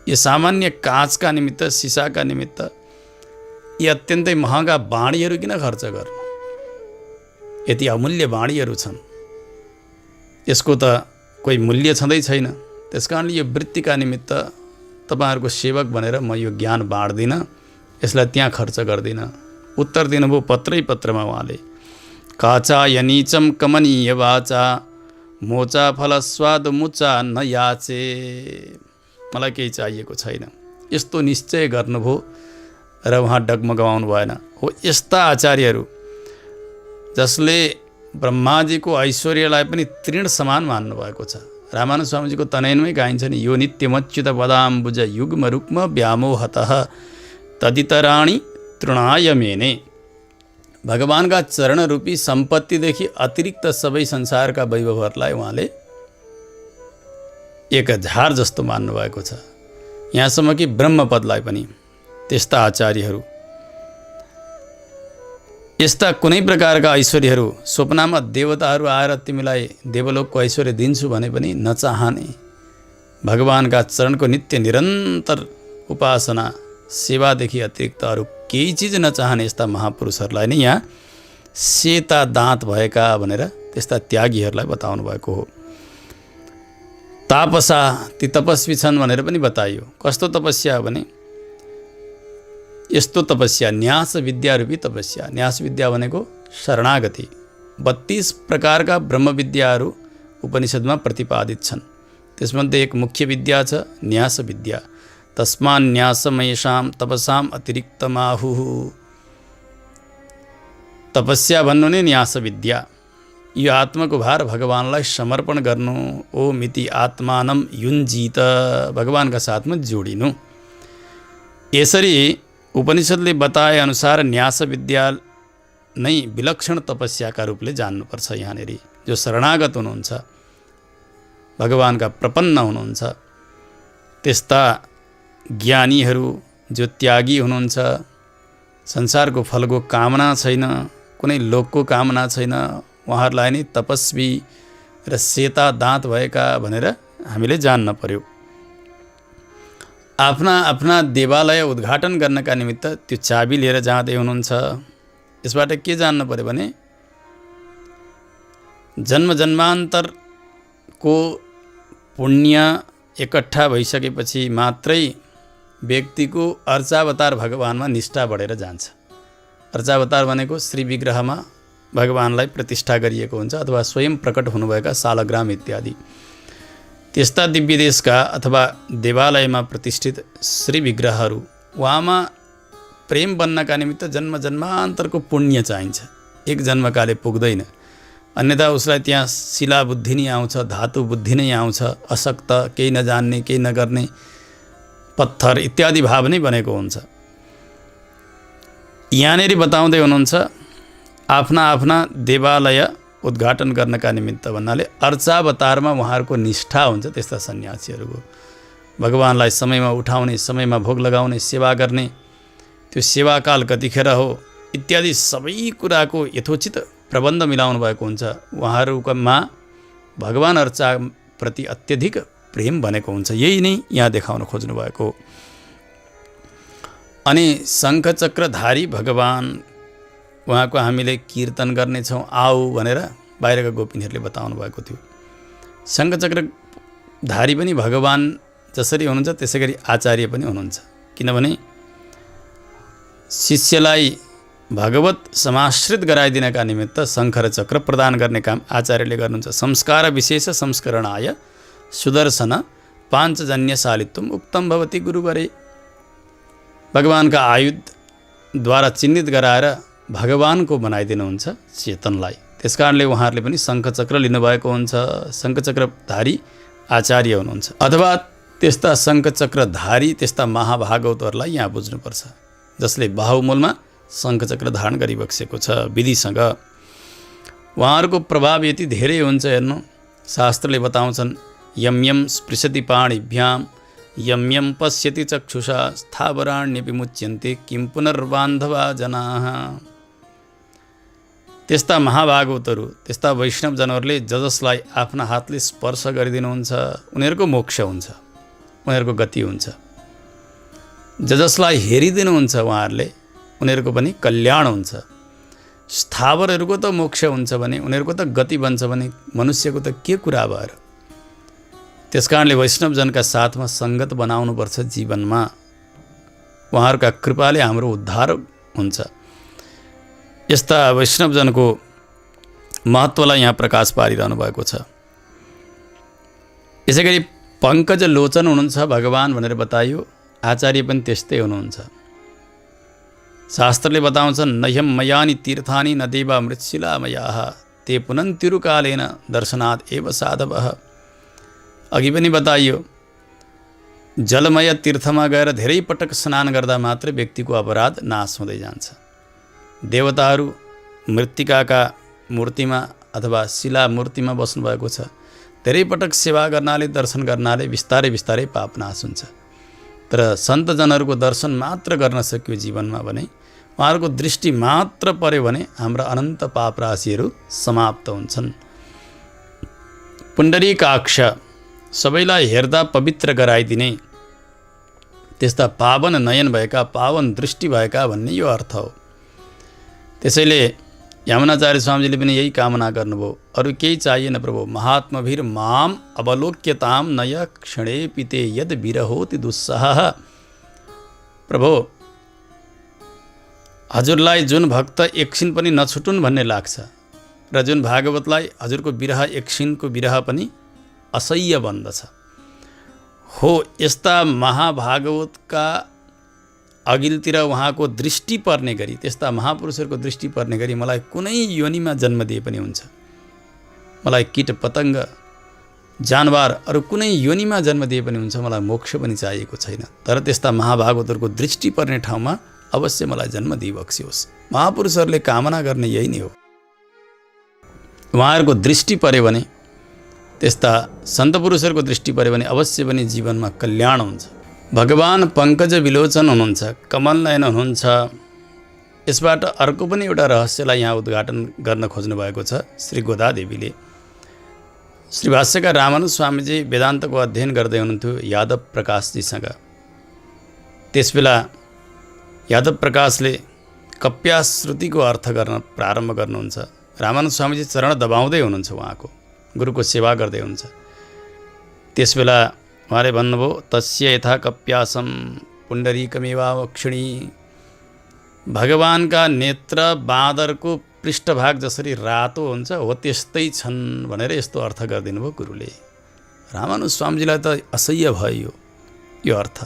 यो सामान्य काँचका निमित्त, सिसाका निमित्त यी अत्यन्तै महँगा बाणीहरू किन खर्च गर्नु? यति अमूल्य बाणीहरू छन्, यसको त कोही मूल्य छँदै छैन। त्यस कारणले यो वृत्तिका निमित्त तपाईँहरूको सेवक भनेर म यो ज्ञान बाँड्दिनँ, यसलाई त्यहाँ खर्च गर्दिनँ। उत्तर दिनुभयो पत्रै पत्रमा उहाँले, काचा यनीचम कमनीय वाचा मोचा फलस्वाद मुचा न याचे। मलाई केही चाहिएको छैन, यस्तो निश्चय गर्नुभयो र उहाँ डगमगाउनु भएन। हो यस्ता आचार्यहरू जसले ब्रह्माजीको ऐश्वर्यलाई पनि तृण समान मान्नुभएको छ। रामानुज स्वामीजीको तनयनमै गाइन्छ नि, यो नित्यमच्युत पदाम्बुज युग्म रुक्म व्यामोहतः तदितराणी तृणाय मेने। भगवानका चरणरूपी सम्पत्तिदेखि अतिरिक्त सबै संसारका वैभवहरूलाई उहाँले एक झार जस्तो मान्नुभएको छ। यहाँसम्म कि ब्रह्मपदलाई पनि। त्यस्ता आचार्यहरू यस्ता कुनै प्रकारका ऐश्वर्यहरू स्वप्नमा देवताहरू आएर तिमीलाई देवलोकको ऐश्वर्य दिन्छु भने पनि नचाहने, भगवानका चरणको नित्य निरन्तर उपासना सेवादेखि अतिरिक्त अरू केही चिज नचाहने यस्ता महापुरुषहरूलाई नै यहाँ सेता दाँत भएका भनेर त्यस्ता त्यागीहरूलाई बताउनु भएको हो। तापसा, ती तपस्वी छन् भनेर पनि बताइयो। कस्तो तपस्या हो भने यस्तो तपस्या, न्यास विद्या रूपी तपस्या। न्यास विद्या भनेको शरणागति। 32 प्रकारका ब्रह्म विद्याहरू उपनिषदमा प्रतिपादित छन्। त्यसमध्ये एक मुख्य विद्या छ न्यास विद्या। तस्मान्न्यासमयेषां तपसाम अतिरिक्तमाहुः। तपस्या भन्नु नै न्यास विद्या। यो आत्माको भार भगवानलाई समर्पण गर्नु, ओ मिति आत्मानम युञ्जीत, भगवानका साथमा जोडिनु। यसरी उपनिषदले बताए अनुसार न्यास विद्या नै विलक्षण तपस्याका रूपले जान्नुपर्छ। यहाँनिर जो शरणागत हुनुहुन्छ, भगवानका प्रपन्न हुनुहुन्छ, त्यस्ता ज्ञानीहरू जो त्यागी हुनुहुन्छ, संसारको फलको कामना छैन, कुनै लोकको कामना छैन, उहाँहरूलाई नै तपस्वी र सेता दाँत भएका भनेर हामीले जान्न पर्यो। आफ्ना आफ्ना देवालय उद्घाटन गर्नका निमित्त त्यो चाबी लिएर जाँदै हुनुहुन्छ। यसबाट के जान्नु पर्यो भने जन्म जन्मान्तरको पुण्य एकट्ठा भइसकेपछि मात्रै व्यक्तिको अर्चावतार भगवानमा निष्ठा बढेर जान्छ। अर्चावतार भनेको श्री विग्रहमा भगवानलाई प्रतिष्ठा गरिएको हुन्छ अथवा स्वयं प्रकट हुनुभएका सालग्राम इत्यादि। त्यस्ता दिव्य देशका अथवा देवालयमा प्रतिष्ठित श्री विग्रहहरू, उहाँमा प्रेम बन्नका निमित्त जन्म जन्मान्तरको पुण्य चाहिन्छ। एक जन्मकाले पुग्दैन, अन्यथा उसलाई त्यहाँ शिला बुद्धि नै आउँछ, धातु बुद्धि नै आउँछ, अशक्त, केही नजान्ने, केही नगर्ने, पत्थर इत्यादि भाव नै बनेको हुन्छ। यहाँनिर बताउँदै हुनुहुन्छ आफ्ना आफ्ना देवालय उद्घाटन गर्नका निमित्त भन्नाले अर्चावतारमा उहाँहरूको निष्ठा हुन्छ। त्यस्ता सन्यासीहरूको भगवानलाई समयमा उठाउने, समयमा भोग लगाउने, सेवा गर्ने, त्यो सेवाकाल कतिखेर हो इत्यादि सबै कुराको यथोचित प्रबन्ध मिलाउनु भएको हुन्छ। उहाँहरूमा भगवान अर्चाप्रति अत्यधिक प्रेम भनेको हुन्छ। यही नै यहाँ देखाउन खोज्नु भएको हो। अनि शङ्खचक्रधारी भगवान, उहाँको हामीले कीर्तन गर्नेछौँ आऊ भनेर बाहिरका गोपिनीहरूले बताउनु भएको थियो। शङ्खचक्रधारी पनि भगवान जसरी हुनुहुन्छ त्यसै गरी आचार्य पनि हुनुहुन्छ। किनभने शिष्यलाई भगवत समाश्रित गराइदिनका निमित्त शङ्ख र चक्र प्रदान गर्ने काम आचार्यले गर्नुहुन्छ। संस्कार विशेष संस्करणाय सुदर्शन पाञ्चजन्यशालित्वम उक्तम भवति गुरुवरे। भगवानका आयुधद्वारा चिन्हित गराएर भगवानको बनाइदिनुहुन्छ चेतनलाई। त्यसकारणले उहाँहरूले पनि शङ्खचक्र लिनुभएको हुन्छ। शङ्खचक्रधारी आचार्य हुनुहुन्छ। अथवा त्यस्ता शङ्खचक्रधारी त्यस्ता महाभागवतहरूलाई यहाँ बुझ्नुपर्छ जसले बाहुमूलमा शङ्खचक्र धारण गरिबक्सेको छ विधिसँग। उहाँहरूको प्रभाव यति धेरै हुन्छ। हेर्नु, शास्त्रले बताउँछन् यम यम स्पृशति पाणिभ्याम यम यम पश्यति चक्षुषा स्थावराण्यपि मुच्यन्ते किं पुनर्बान्धवा जनाः। त्यस्ता महाभागवतहरू, त्यस्ता वैष्णवजनहरूले जसलाई आफ्ना हातले स्पर्श गरिदिनुहुन्छ उनीहरूको मोक्ष हुन्छ, उनीहरूको गति हुन्छ। जसलाई हेरिदिनुहुन्छ उहाँहरूले उनीहरूको पनि कल्याण हुन्छ। स्थावरहरूको त मोक्ष हुन्छ भने उनीहरूको त गति बन्छ भने मनुष्यको त के कुरा भयो र। त्यसकारणले वैष्णवजनका साथमा सङ्गत बनाउनुपर्छ जीवनमा। उहाँहरूका कृपाले हाम्रो उद्धार हुन्छ। यस्ता वैष्णवजनको महत्त्वलाई यहाँ प्रकाश पारिरहनु भएको छ। यसै गरी पङ्कज लोचन हुनुहुन्छ भगवान् भनेर बताइयो। आचार्य पनि त्यस्तै हुनुहुन्छ। शास्त्रले बताउँछन् नह्यम मयानि तीर्थानि न देवा मृत्शिलामयाः ते पुनन्तिरुकालेन दर्शनात् एव साधवः। अघि पनि बताइयो जलमय तीर्थमा गएर धेरै पटक स्नान गर्दा मात्रै व्यक्तिको अपराध नाश हुँदै जान्छ। देवताहरू मृत्तिकाका मूर्तिमा अथवा शिला मूर्तिमा बस्नुभएको छ। धेरै पटक सेवा गर्नाले दर्शन गर्नाले बिस्तारै बिस्तारै पाप नाश हुन्छ। तर सन्तजनहरूको दर्शन मात्र गर्न सक्यो जीवनमा भने उहाँहरूको दृष्टि मात्र पर्यो भने हाम्रा अनन्त पाप राशिहरू समाप्त हुन्छन्। पुण्डरीकाक्ष सबैलाई हेर्दा पवित्र गराइदिने त्यस्ता पावन नयन भएका पावन दृष्टि भएका भन्ने यो अर्थ हो। त्यसैले यमुनाचार्य स्वामीजीले पनि यही कामना गर्नुभयो। अरू केही चाहिएन प्रभु। महात्मभिर माम अवलोक्यताम नय क्षणे पिते यद विरहोति दुस्सह। प्रभु हजुरलाई जुन भक्त एकछिन पनि नछुटुन् भन्ने लाग्छ र जुन भागवतलाई हजुरको विरह एकछिनको विरह पनि असह्य बन्दछ। हो यस्ता महाभागवतका अघिल्तिर उहाँको दृष्टि पर्ने गरी त्यस्ता महापुरुषहरूको दृष्टि पर्ने गरी मलाई कुनै योनिमा जन्म दिए पनि हुन्छ। मलाई कीट पतङ्ग जानवर अरू कुनै योनिमा जन्म दिए पनि हुन्छ। मलाई मोक्ष पनि चाहिएको छैन। तर त्यस्ता महाभागवतहरूको दृष्टि पर्ने ठाउँमा अवश्य मलाई जन्म दिइबक्सियोस्। महापुरुषहरूले कामना गर्ने यही नै हो। उहाँहरूको दृष्टि पर्यो भने त्यस्ता सन्तपुरुषहरूको दृष्टि पर्यो भने अवश्य पनि जीवनमा कल्याण हुन्छ। भगवान् पङ्कज विलोचन हुनुहुन्छ, कमल नयन हुनुहुन्छ। यसबाट अर्को पनि एउटा रहस्यलाई यहाँ उद्घाटन गर्न खोज्नु भएको छ श्री गोदादेवीले। श्री भाष्यकार रामानुज स्वामीजी वेदान्तको अध्ययन गर्दै हुनुहुन्थ्यो यादव प्रकाशजीसँग। त्यसबेला यादव प्रकाशले कप्याश्रुतिको अर्थ गर्न प्रारम्भ गर्नुहुन्छ। रामानुज स्वामीजी चरण दबाउँदै हुनुहुन्छ, उहाँको गुरुको सेवा गर्दै हुनुहुन्छ। त्यसबेला उहाँले भन्नुभयो तस्य यथा कप्यासम पुण्डरीकमेवावक्षिणी। भगवानका नेत्र बाँदरको पृष्ठभाग जसरी रातो हुन्छ हो त्यस्तै छन् भनेर यस्तो अर्थ गरिदिनु भयो गुरुले। रामानुज स्वामीजीलाई त असह्य भयो यो अर्थ।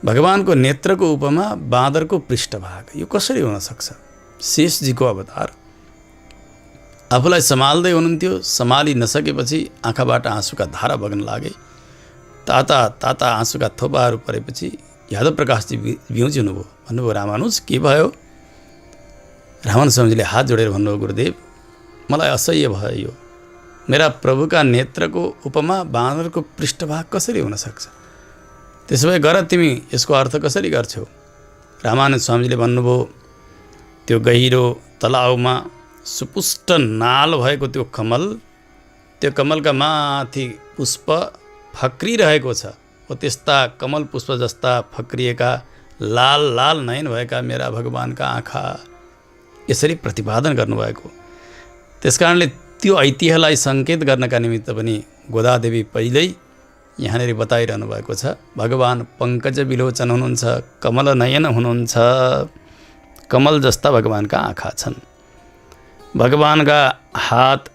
भगवानको नेत्रको उपमा बाँदरको पृष्ठभाग, यो कसरी हुन सक्छ? शेषजीको अवतार आफूलाई सम्हाल्दै हुनुहुन्थ्यो, सम्हाली नसकेपछि आँखाबाट आँसुका धारा बग्न लागे। ताता ताता आँसुका थोपाहरू परेपछि यादव प्रकाशजी बिउजिनुभयो। भन्नुभयो रामानुज के भयो? रामानुज स्वामीजीले हात जोडेर भन्नुभयो गुरुदेव मलाई असह्य भयो यो। मेरा प्रभुका नेत्रको उपमा बाँदरको पृष्ठभाग कसरी हुन सक्छ? त्यसो भए गर तिमी यसको अर्थ कसरी गर्छौ? रामानुज स्वामीजीले भन्नुभयो त्यो गहिरो तलाउमा सुपुष्ट नाल भएको त्यो कमल, त्यो कमलका माथि पुष्प फक्रिरहेको छ। हो त्यस्ता कमल पुष्प जस्ता फक्रिएका लाल लाल नयन भएका मेरा भगवानका आँखा, यसरी प्रतिपादन गर्नुभएको। त्यसकारणले त्यो ऐतिह्यलाई सङ्केत गर्नका निमित्त पनि गोदादेवी पहिल्यै यहाँनिर बताइरहनु भएको छ। भगवान् पङ्कज विलोचन हुनुहुन्छ, कमल नयन हुनुहुन्छ, कमल जस्ता भगवानका आँखा छन्। भगवानका हात,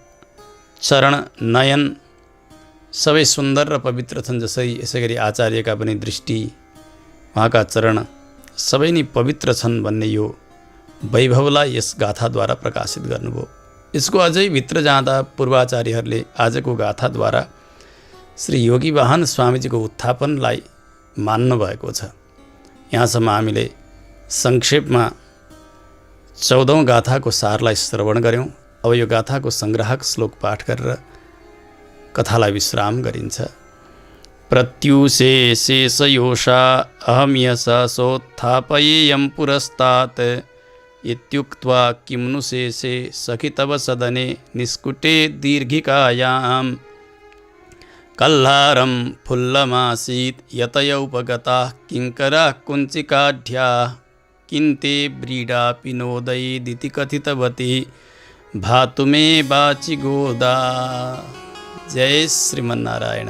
चरण, नयन सबै सुन्दर र पवित्र छन्। यसै गरी आचार्यका पनि दृष्टि, उहाँका चरण सबै नै पवित्र छन् भन्ने यो वैभवलाई यस गाथाद्वारा प्रकाशित गर्नुभयो। यसको अझै भित्र जाँदा पूर्वाचार्यहरूले आजको गाथाद्वारा श्री योगी वाहन स्वामीजीको उत्थापनलाई मान्नुभएको छ। यहाँसम्म हामीले संक्षेपमा 14औं गाथाको सारलाई श्रवण गऱ्यौँ। अब यो गाथाको संग्राहक श्लोक पाठ गरेर कथालाई विश्राम गरिन्छ। प्रत्युषे शेषयोषा अहं यश सोत्थापयेयं पुरस्तात् इत्युक्त्वा किं नु शेषे सखि तव सदने निष्कुटे दीर्घिकायां कल्हारं फुल्लमासीत् यतय उपगताः किङ्कराः कुञ्चिकाढ्याः किन्ते व्रीडा पिनोदयेदिति कथितवती भातु मे वाचि गोदा। जय श्रीमन्नारायण।